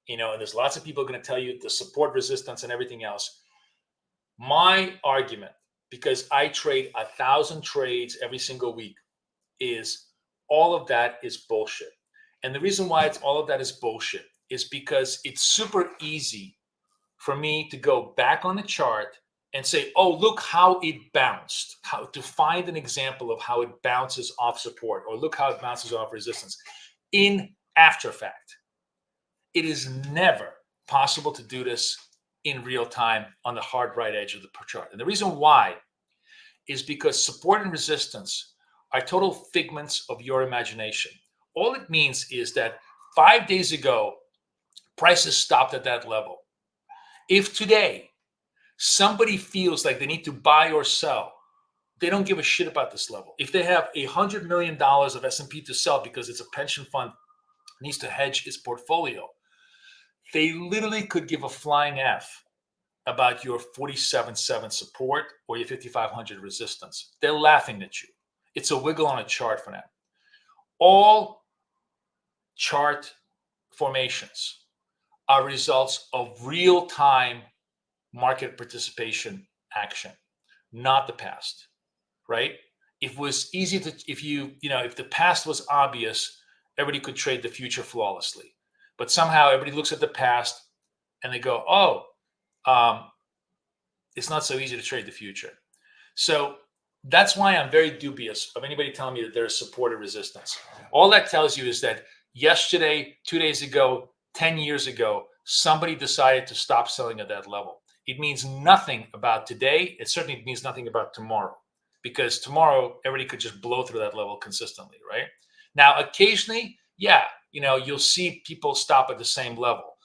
and there's lots of people going to tell you the support, resistance, and everything else. My argument, because I trade 1,000 trades every single week, is all of that is bullshit. And the reason why all of that is bullshit is because it's super easy for me to go back on the chart and say, oh, look how it bounced, how to find an example of how it bounces off support, or look how it bounces off resistance. In after fact, it is never possible to do this in real time on the hard right edge of the chart. And the reason why is because support and resistance are total figments of your imagination. All it means is that 5 days ago, prices stopped at that level. If today somebody feels like they need to buy or sell, they don't give a shit about this level. If they have $100 million of S&P to sell because it's a pension fund needs to hedge its portfolio, they literally could give a flying F about your 47.7 support or your 5,500 resistance. They're laughing at you. It's a wiggle on a chart for them. All chart formations are results of real-time market participation action, not the past, right? It was easy to, if the past was obvious, everybody could trade the future flawlessly. But somehow everybody looks at the past and they go, oh, it's not so easy to trade the future. So that's why I'm very dubious of anybody telling me that there's support or resistance. All that tells you is that yesterday, 2 days ago, 10 years ago, somebody decided to stop selling at that level. It means nothing about today. It certainly means nothing about tomorrow, because tomorrow everybody could just blow through that level consistently, right? Now, occasionally, yeah, you'll see people stop at the same level.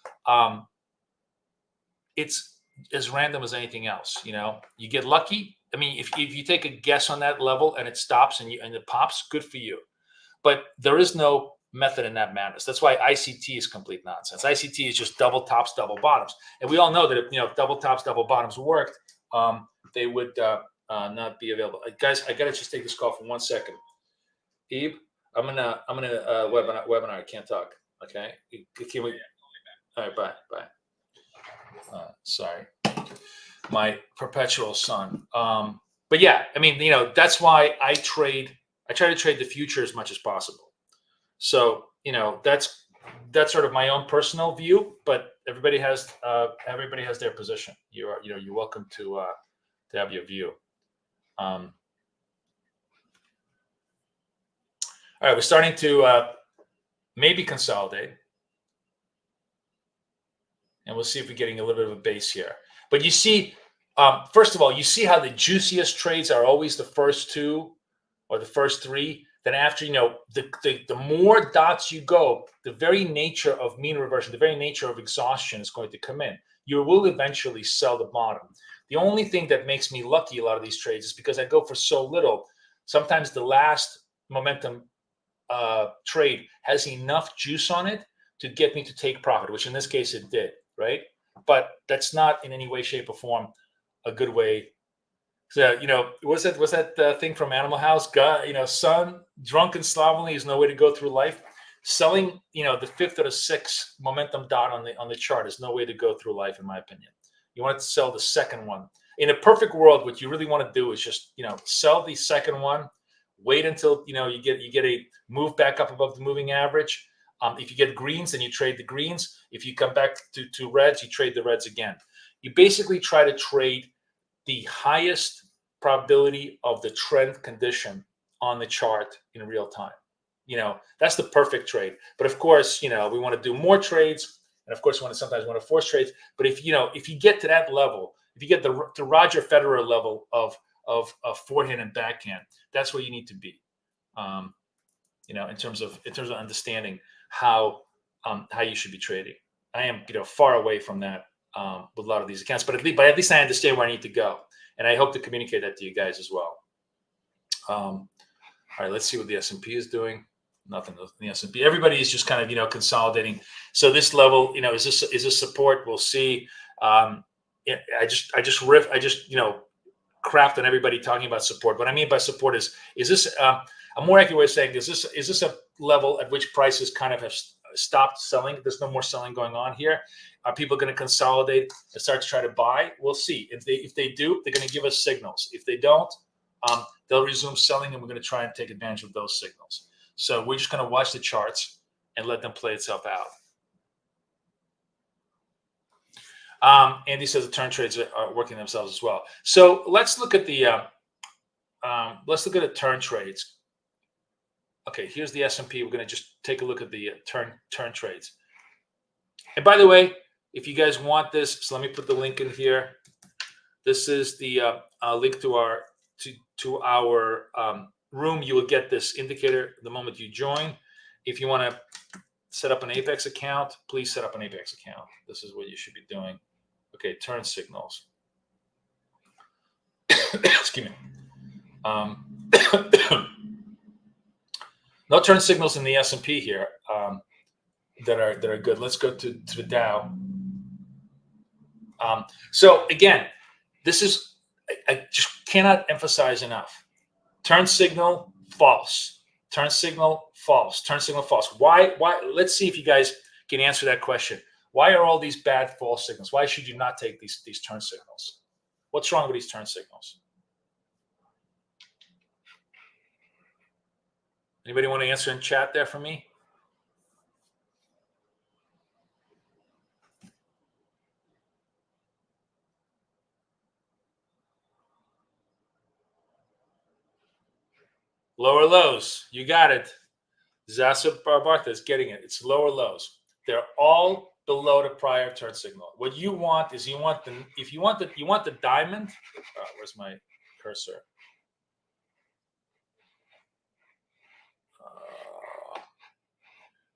It's as random as anything else. You get lucky. I mean, if you take a guess on that level and it stops and it pops, good for you. But there is no method in that madness. That's why ICT is complete nonsense. ICT is just double tops, double bottoms. And we all know that if double tops, double bottoms worked, they would not be available. Guys, I gotta just take this call for 1 second. Eve, I'm gonna webinar. I can't talk. Okay. Can we? All right. Bye. Sorry, my perpetual son. But yeah, I mean, that's why I try to trade the future as much as possible. So, that's sort of my own personal view, but everybody has their position. You're welcome to have your view. All right, we're starting to maybe consolidate, and we'll see if we're getting a little bit of a base here. But you see, first of all, you see how the juiciest trades are always the first two or the first three. Then after, the more dots you go, the very nature of mean reversion, the very nature of exhaustion is going to come in. You will eventually sell the bottom. The only thing that makes me lucky a lot of these trades is because I go for so little. Sometimes the last momentum trade has enough juice on it to get me to take profit, which in this case it did, right? But that's not in any way, shape, or form a good way. So, was that thing from Animal House? God, son, drunk and slovenly is no way to go through life. Selling, the fifth or the sixth momentum dot on the chart is no way to go through life, in my opinion. You want to sell the second one. In a perfect world, what you really want to do is just, sell the second one. Wait until you get a move back up above the moving average. If you get greens, then you trade the greens. If you come back to reds, you trade the reds again. You basically try to trade the highest probability of the trend condition on the chart in real time. That's the perfect trade. But of course, we want to do more trades, and of course, sometimes want to force trades. But if you get to that level, if you get the Roger Federer level of forehand and backhand, that's where you need to be. In terms of understanding how you should be trading. I am far away from that with a lot of these accounts, but at least I understand where I need to go, and I hope to communicate that to you guys as well. All right, let's see what the S&P is doing. Nothing in the S&P. Everybody is just kind of consolidating. So this level, is this support? We'll see. I just crapped on everybody talking about support. What I mean by support is this a more accurate way of saying, is this a level at which prices kind of have stopped selling? There's no more selling going on here. Are people going to consolidate and start to try to buy? We'll see. If they do, they're going to give us signals. If they don't, they'll resume selling, and we're going to try and take advantage of those signals. So we're just going to watch the charts and let them play itself out. Andy says the turn trades are working themselves as well. So let's look at the turn trades. Okay, here's the S&P. We're going to just take a look at the turn trades. And by the way, if you guys want this, so let me put the link in here. This is the link to our room. You will get this indicator the moment you join. If you want to set up an Apex account, please set up an Apex account. This is what you should be doing. Okay, turn signals. Excuse me. No turn signals in the S&P here that are good. Let's go to the Dow. So again, this is, I just cannot emphasize enough. Turn signal, false. Turn signal, false. Turn signal, false. Why? Let's see if you guys can answer that question. Why are all these bad false signals? Why should you not take these turn signals? What's wrong with these turn signals? Anybody want to answer in chat there for me? Lower lows. You got it. Zasa Barbartha is getting it. It's lower lows. They're all below the prior turn signal. What you want is you want the diamond. Where's my cursor?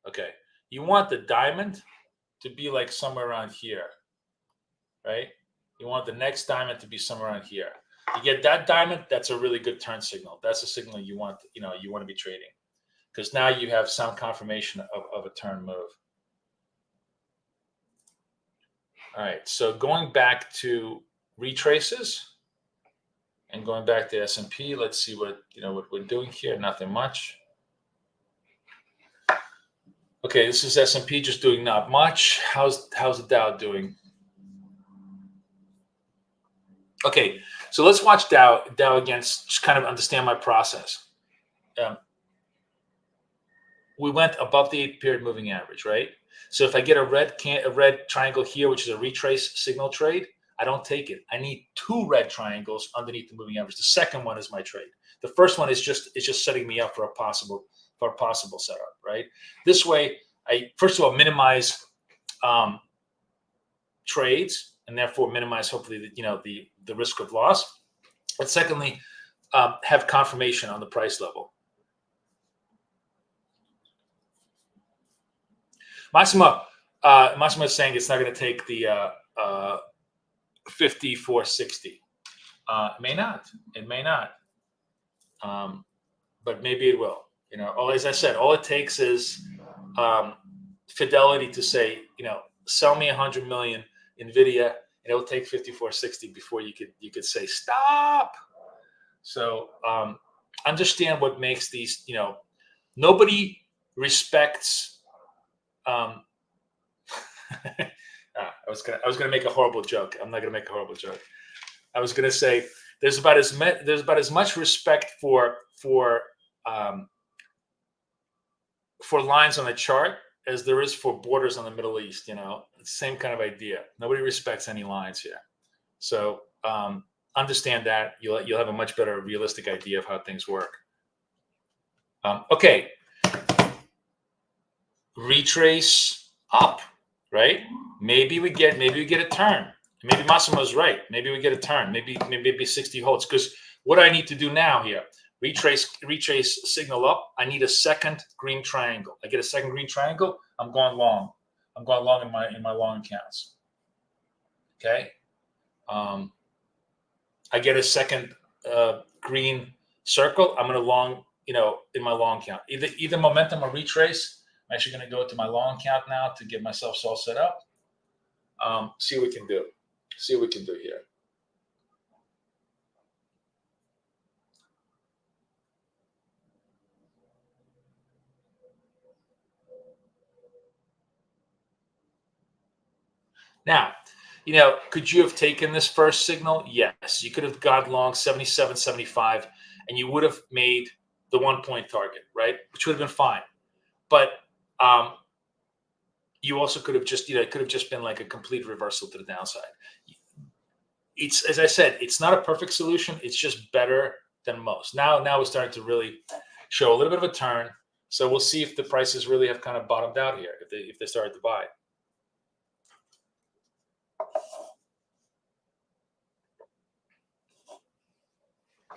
Okay. You want the diamond to be like somewhere around here, right? You want the next diamond to be somewhere around here. You get that diamond, that's a really good turn signal. That's a signal you want to be trading, because now you have some confirmation of a turn move. All right, so going back to retraces and going back to S&P, let's see what we're doing here. Nothing much. Okay, this is S&P just doing not much. How's the Dow doing? Okay, so let's watch Dow again, just kind of understand my process. We went above the 8-period moving average, right? So if I get a red triangle here, which is a retrace signal trade, I don't take it. I need 2 red triangles underneath the moving average. The second one is my trade. The first one is just setting me up for a possible setup, right? This way, I first of all minimize trades, and therefore minimize hopefully the risk of loss. And secondly, have confirmation on the price level. Massimo is saying it's not going to take the 5460. It may not. But maybe it will. You know, as I said, all it takes is fidelity to say, you know, sell me 100 million Nvidia, and it'll take 54.60 before you could say stop. So understand what makes these. You know, nobody respects. I was gonna make a horrible joke. I'm not gonna make a horrible joke. I was gonna say there's about as much respect for lines on a chart as there is for borders on the Middle East. You know, it's the same kind of idea. Nobody respects any lines here. So understand that. You'll have a much better realistic idea of how things work. Okay. Retrace up, right? Maybe we get a turn. Maybe Massimo's right. Maybe we get a turn. Maybe 60 holds. Because what I need to do now here, retrace signal up. I need a second green triangle. I get a second green triangle. I'm going long. I'm going long in my long accounts. Okay. I get a second green circle. I'm going to long, you know, in my long count. Either momentum or retrace. I'm actually going to go to my long count now to get myself all set up. See what we can do. See what we can do here. Now, you know, could you have taken this first signal? Yes. You could have gone long 77.75, and you would have made the 1 point target, right? Which would have been fine. But you also could have just, you know, it could have just been like a complete reversal to the downside. It's, as I said, it's not a perfect solution. It's just better than most. Now we're starting to really show a little bit of a turn. So we'll see if the prices really have kind of bottomed out here, if they started to buy.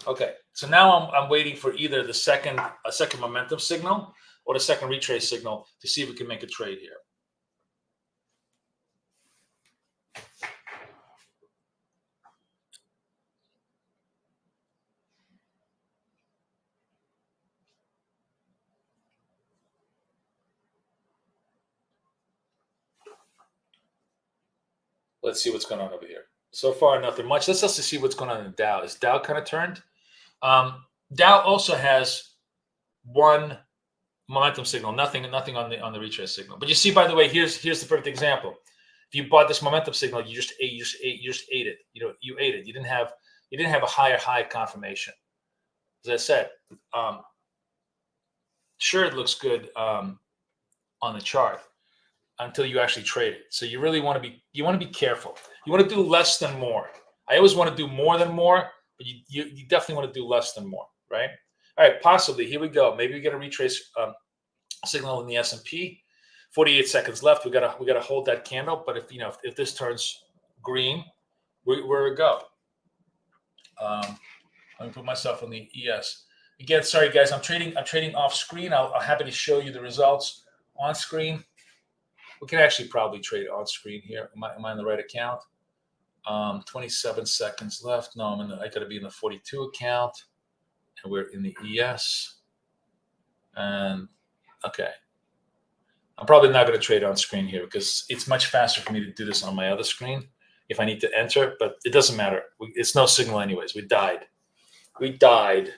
Okay, so now I'm waiting for either a second momentum signal or the second retrace signal to see if we can make a trade here. Let's see what's going on over here. So far, nothing much. Let's also see what's going on in Dow. Is Dow kind of turned? Dow also has one momentum signal, nothing on the retrace signal. But you see, by the way, here's the perfect example. If you bought this momentum signal, you just ate it. You know, you ate it. You didn't have a higher high confirmation. As I said, sure, it looks good on the chart until you actually trade it. So you really want to be careful. You want to do less than more. I always want to do more than more, but you definitely want to do less than more, right? All right, possibly. Here we go. Maybe we get a retrace signal in the S&P. 48 seconds left. We gotta hold that candle. But if this turns green, we're a go. Let me put myself on the ES. Again, sorry guys, I'm trading off screen. I'll happy to show you the results on screen. We can actually probably trade on screen here. Am I on the right account? 27 seconds left. No, I got to be in the 42 account, and we're in the ES. And okay, I'm probably not going to trade on screen here because it's much faster for me to do this on my other screen if I need to enter. But it doesn't matter. It's no signal anyways. We died. We died.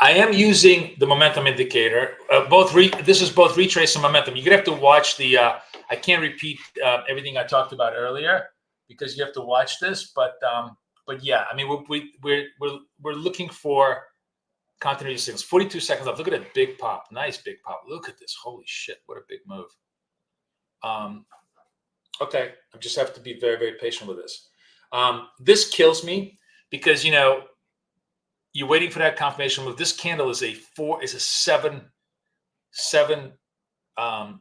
I am using the momentum indicator. This is both retrace and momentum. You're gonna have to watch the. I can't repeat everything I talked about earlier because you have to watch this. But yeah, I mean we're looking for continuity signals. 42 seconds left. Look at that big pop. Nice big pop. Look at this. Holy shit! What a big move. Okay, I just have to be very, very patient with this. This kills me because you're waiting for that confirmation move. This candle is a seven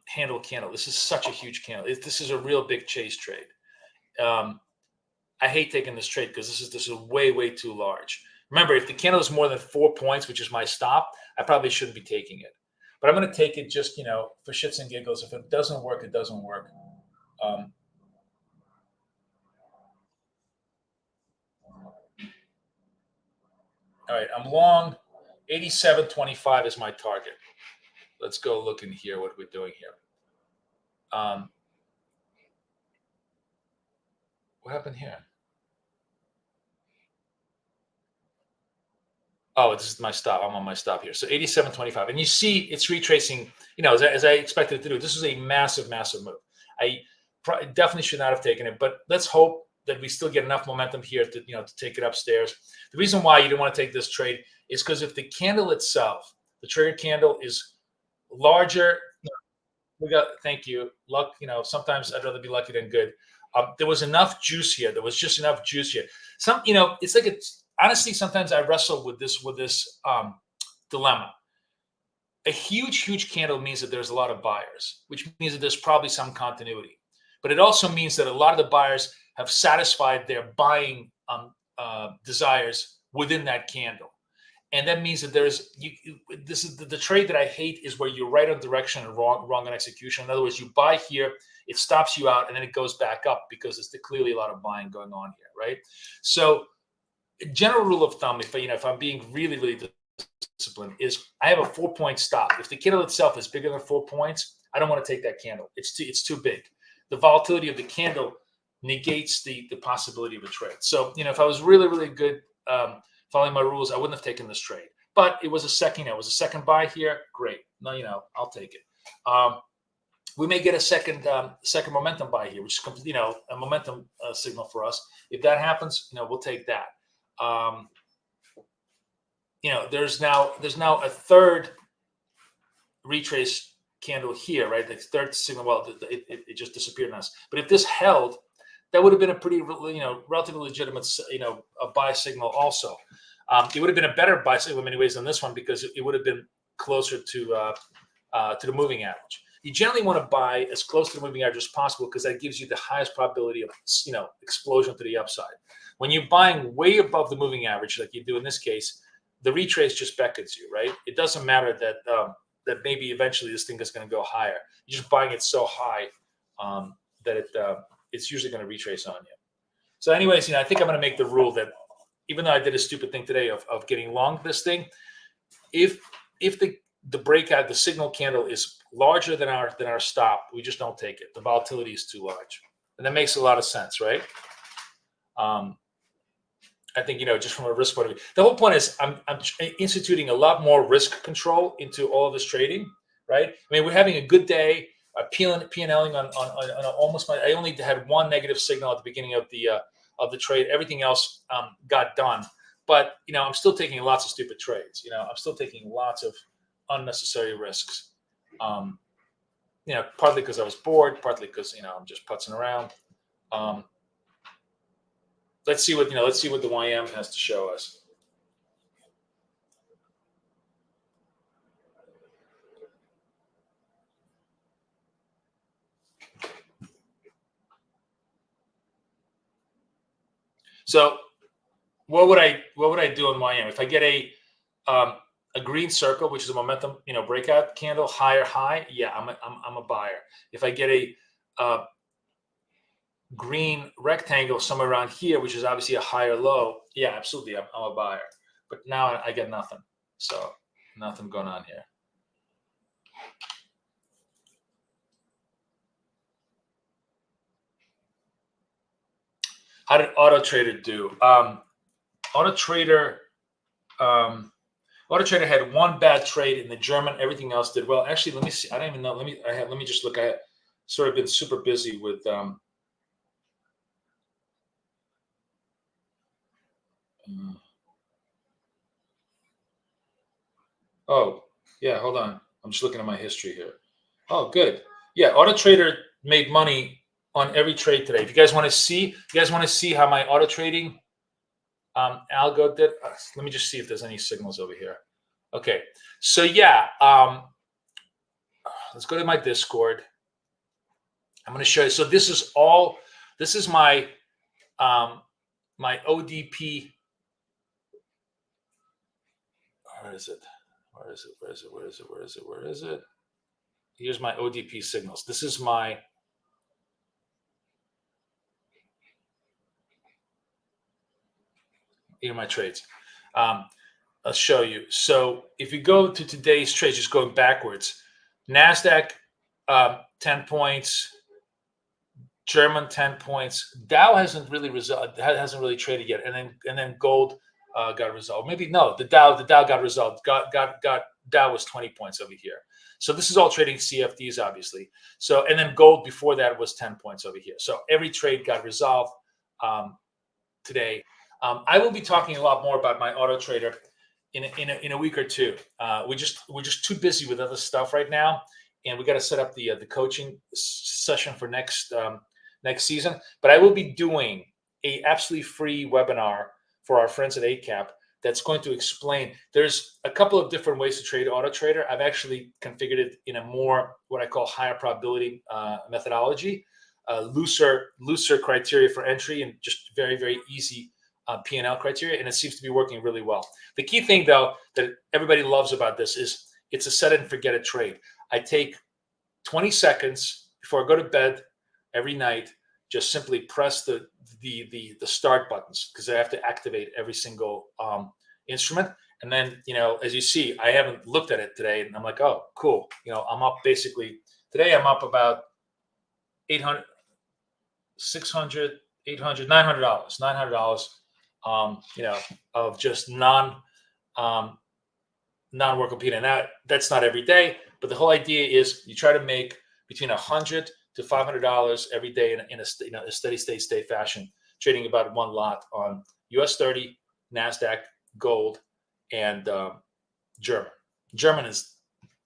handle candle. This is such a huge candle. This is a real big chase trade. I hate taking this trade because this is way, way too large. Remember, if the candle is more than 4 points, which is my stop, I probably shouldn't be taking it. But I'm going to take it just, for shits and giggles. If it doesn't work, it doesn't work. Um, all right, I'm long. 87.25 is my target. Let's go look in here what we're doing here. What happened here? Oh, this is my stop. I'm on my stop here. So 87.25. And you see it's retracing, as I expected it to do. This is a massive, massive move. I definitely should not have taken it, but let's hope that we still get enough momentum here to, to take it upstairs. The reason why you didn't want to take this trade is because if the candle itself, the trigger candle, is larger, thank you, luck, sometimes I'd rather be lucky than good. There was enough juice here. There was just enough juice here. It's like honestly, sometimes I wrestle with this dilemma. A huge candle means that there's a lot of buyers, which means that there's probably some continuity. But it also means that a lot of the buyers have satisfied their buying desires within that candle. And that means that this is the trade that I hate, is where you're right on direction and wrong on execution. In other words, you buy here, it stops you out, and then it goes back up because there's clearly a lot of buying going on here, right? So general rule of thumb, if I'm being really disciplined, is I have a 4-point stop. If the candle itself is bigger than 4 points, I don't want to take that candle. It's too big. The volatility of the candle negates the possibility of a trade. So if I was really good following my rules, I wouldn't have taken this trade. But it was a second. It was a second buy here. Great. No, I'll take it. We may get a second momentum buy here, which is a momentum signal for us. If that happens, we'll take that. There's now a third retrace candle here, right? The third signal. Well, it just disappeared on us. But if this held, that would have been a pretty, relatively legitimate, a buy signal also. It would have been a better buy signal in many ways than this one, because it would have been closer to the moving average. You generally want to buy as close to the moving average as possible, because that gives you the highest probability of, explosion to the upside. When you're buying way above the moving average, like you do in this case, the retrace just beckons you, right? It doesn't matter that maybe eventually this thing is going to go higher. You're just buying it so high that it's usually going to retrace on you. So anyways, I think I'm going to make the rule that, even though I did a stupid thing today of getting long this thing, if the breakout, the signal candle, is larger than our stop, we just don't take it. The volatility is too large. And that makes a lot of sense, right? I think, just from a risk point of view, the whole point is I'm instituting a lot more risk control into all of this trading, right? I mean, we're having a good day, P&Ling on almost I only had one negative signal at the beginning of the trade. Everything else got done. But, I'm still taking lots of stupid trades. I'm still taking lots of unnecessary risks. Partly because I was bored, partly because, I'm just putzing around. Let's see what the YM has to show us. So what would I do on YM if I get a green circle, which is a momentum breakout candle, higher high? Yeah, I'm a buyer. If I get a green rectangle somewhere around here, which is obviously a higher low, yeah, absolutely, I'm a buyer. But now I get nothing. So nothing going on here. How did AutoTrader do? AutoTrader had one bad trade in the German. Everything else did well. Actually, let me see. I don't even know. Let me just look. I had sort of been super busy with oh, yeah, hold on. I'm just looking at my history here. Oh, good. Yeah, AutoTrader made money on every trade today. If you guys want to see how my auto trading algo did, let me just see if there's any signals over here. Okay, so yeah, let's go to my Discord. I'm going to show you. So this is my my ODP. Where is it? Here's my ODP signals. This is my Here are my trades. I'll show you. So if you go to today's trades, just going backwards, NASDAQ 10 points, German 10 points. Dow hasn't really traded yet, and then gold got resolved. Maybe no, the Dow got resolved. Dow was 20 points over here. So this is all trading CFDs, obviously. So and then gold before that was 10 points over here. So every trade got resolved today. I will be talking a lot more about my AutoTrader in a week or two. We're just too busy with other stuff right now, and we got to set up the coaching session for next season. But I will be doing a absolutely free webinar for our friends at ACAP that's going to explain. There's a couple of different ways to trade AutoTrader. I've actually configured it in a more what I call higher probability methodology, looser criteria for entry, and just very, very easy P&L criteria, and it seems to be working really well. The key thing, though, that everybody loves about this is it's a set it and forget it trade. I take 20 seconds before I go to bed every night, just simply press the start buttons because I have to activate every single instrument. And then, as you see, I haven't looked at it today, and I'm like, oh, cool. I'm up basically today. I'm up about $800, $600, $800, $900. Of just non-workable P&L. Now that's not every day, but the whole idea is you try to make between $100 to $500 every day in a steady state fashion, trading about one lot on US 30, NASDAQ, gold, and German. German is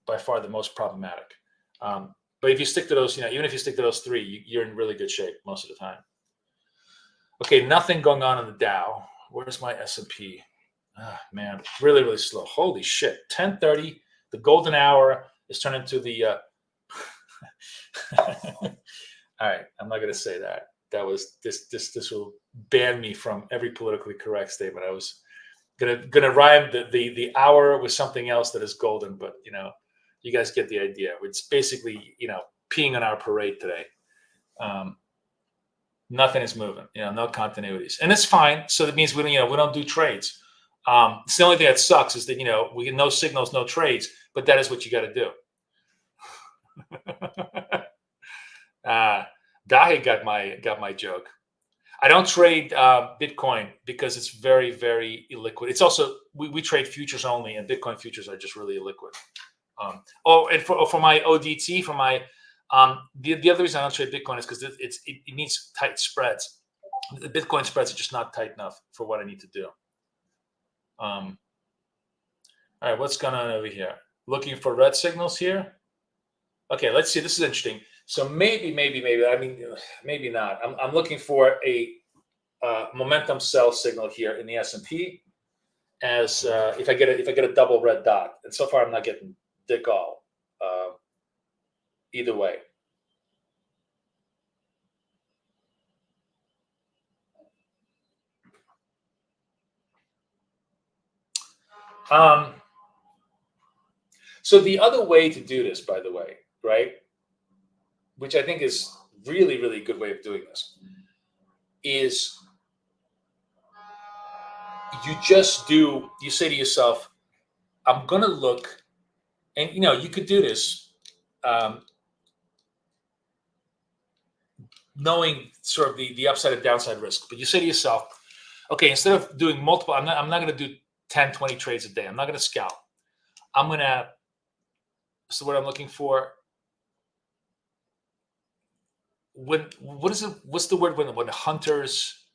by far the most problematic. But if you stick to those, even if you stick to those three, you're in really good shape most of the time. Okay, nothing going on in the Dow. Where's my S&P? Man, really, really slow. Holy shit. 10:30, the golden hour is turning into the all right, I'm not going to say that. That was this will ban me from every politically correct statement. I was gonna rhyme the hour with something else that is golden, but you guys get the idea. It's basically peeing on our parade today. Nothing is moving, no continuities, and it's fine. So that means we don't do trades. It's the only thing that sucks is that we get no signals, no trades, but that is what you got to do. Dahi got my joke. I don't trade Bitcoin because it's very, very illiquid. It's also we trade futures only, and Bitcoin futures are just really illiquid. And for my ODT, for my the other reason I don't trade Bitcoin is because it needs tight spreads. The Bitcoin spreads are just not tight enough for what I need to do. All right, what's going on over here? Looking for red signals here. Okay, let's see. This is interesting. So maybe. I mean, maybe not. I'm looking for a momentum sell signal here in the S&P. As if I get a double red dot, and so far I'm not getting dick all. Either way. So the other way to do this, by the way, right, which I think is really, really good way of doing this, is you say to yourself, I'm going to look, and you could do this knowing sort of the upside and downside risk, but you say to yourself, okay, instead of doing multiple, I'm not going to do 10, 20 trades a day. I'm not going to scalp. I'm going to, so what I'm looking for, what's the word when the hunters,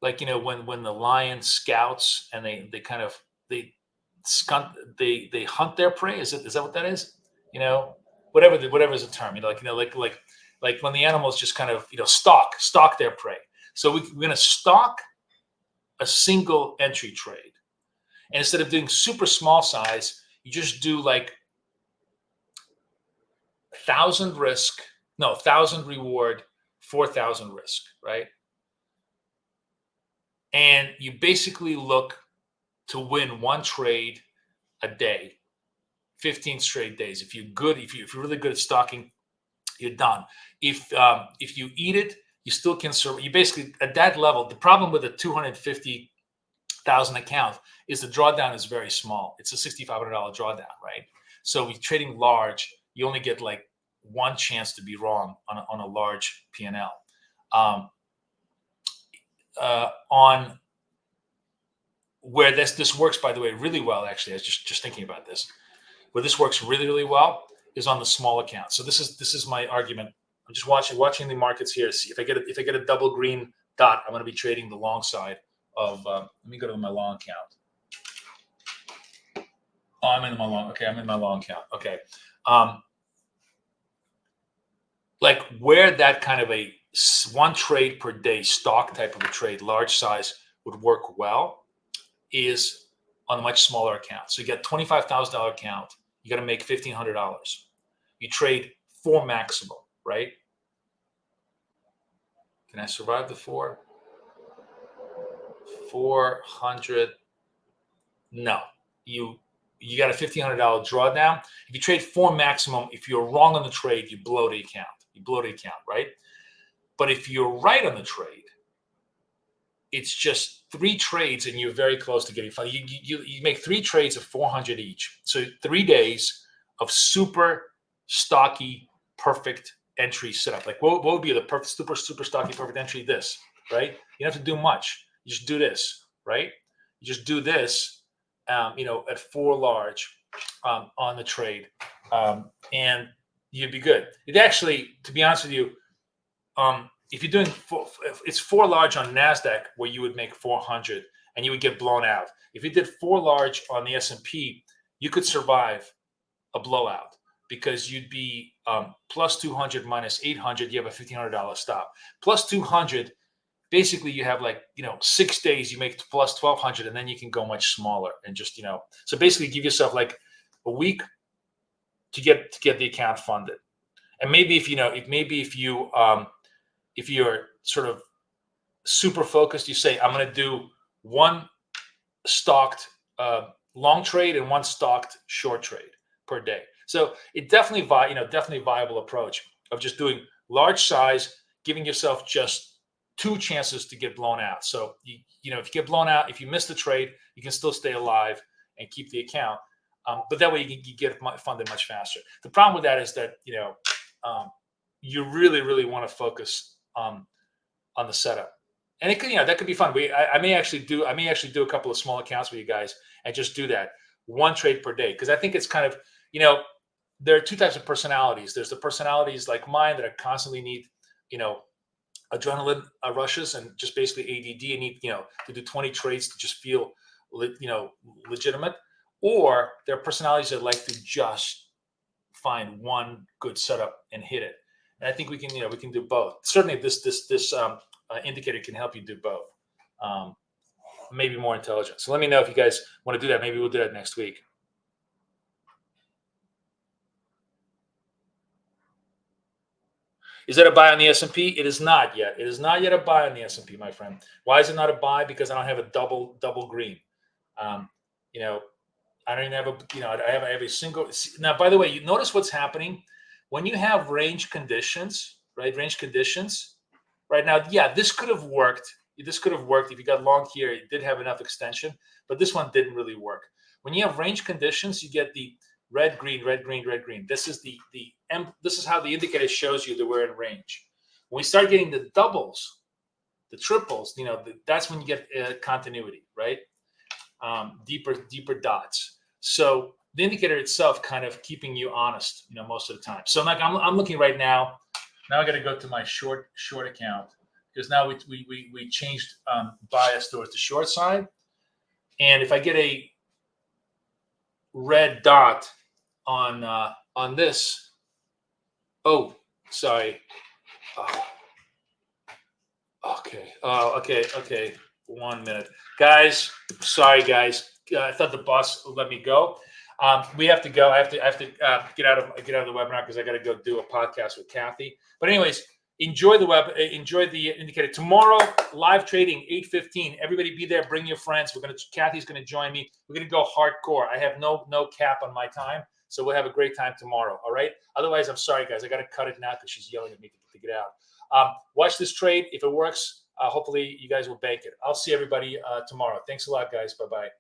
like, when the lion scouts and they hunt their prey. Is that what that is? Whatever is the term, like when the animals just kind of, stalk their prey. So we're going to stalk a single entry trade. And instead of doing super small size, you just do like 1,000 reward, 4,000 risk, right? And you basically look to win one trade a day, 15 straight days. If you're really good at stalking, you're done. If you eat it, you still can survive. You basically, at that level, the problem with a 250 thousand account is the drawdown is very small. It's a $6,500 drawdown, right? So if you're trading large, you only get like one chance to be wrong on a large P&L. On where this works, by the way, really well. Actually, I was just thinking about this. Where this works really well is on the small account. So this is my argument. I'm just watching the markets here. See if I get a double green dot, I'm going to be trading the long side of. Let me go to my long account. Oh, I'm in my long. Okay, I'm in my long account. Okay, like where that kind of a one trade per day stock type of a trade, large size, would work well is on a much smaller account. So you get $25,000 account, you got to make $1,500. You trade 4 maximum, right? Can I survive the 400? No, you got a $1,500 drawdown. If you trade 4 maximum, if you're wrong on the trade, you blow the account. You blow the account, right? But if you're right on the trade, it's just 3 trades and you're very close to getting funded. You make 3 trades of 400 each. So 3 days of super stocky, perfect entry setup. Like what would be the perfect, super stocky, perfect entry? This, right? You don't have to do much. You just do this, right? You just do this, at 4 large on the trade, and you'd be good. It actually, to be honest with you, if you're doing it's 4 large on NASDAQ where you would make 400 and you would get blown out. If you did 4 large on the S&P, you could survive a blowout because you'd be plus 200 minus 800. You have a $1,500 stop. Plus 200, basically you have 6 days. You make plus 1,200, and then you can go much smaller and just So basically, give yourself like a week to get the account funded. And maybe if you're sort of super focused, you say, I'm going to do 1 stocked long trade and 1 stocked short trade per day. So it definitely viable approach of just doing large size, giving yourself just 2 chances to get blown out. So if you get blown out, if you miss the trade, you can still stay alive and keep the account. But that way you get funded much faster. The problem with that is that you really want to focus on the setup, and it could that could be fun. I may actually do a couple of small accounts with you guys and just do that 1 trade per day, because I think it's kind of there are 2 types of personalities. There's the personalities like mine that constantly need adrenaline rushes and just basically ADD and need to do 20 trades to just feel legitimate, or there are personalities that like to just find 1 good setup and hit it. And I think we can do both. Certainly, this indicator can help you do both. Maybe more intelligent. So let me know if you guys want to do that. Maybe we'll do that next week. Is that a buy on the S&P? It is not yet. It is not yet a buy on the S&P, my friend. Why is it not a buy? Because I don't have a double green. I don't even have I have a single. Now, by the way, you notice what's happening when you have range conditions, right? Range conditions right now. Yeah, this could have worked. This could have worked if you got long here. It did have enough extension, but this one didn't really work. When you have range conditions, you get the red, green, red, green, red, green. This is this is how the indicator shows you that we're in range. When we start getting the doubles, the triples, that's when you get continuity, right? Deeper dots. So the indicator itself kind of keeping you honest, most of the time. So like I'm looking right now. Now I got to go to my short account because now we changed bias towards the short side. And if I get a red dot on this, oh, sorry. Okay. 1 minute, guys. Sorry, guys. I thought the boss let me go. We have to go. I have to get out of the webinar because I got to go do a podcast with Kathy. But anyways, enjoy the indicator tomorrow. Live trading 8:15. Everybody be there. Bring your friends. Kathy's gonna join me. We're gonna go hardcore. I have no cap on my time, so we'll have a great time tomorrow. All right. Otherwise, I'm sorry, guys. I got to cut it now because she's yelling at me to get out. Watch this trade. If it works, hopefully you guys will bank it. I'll see everybody tomorrow. Thanks a lot, guys. Bye-bye.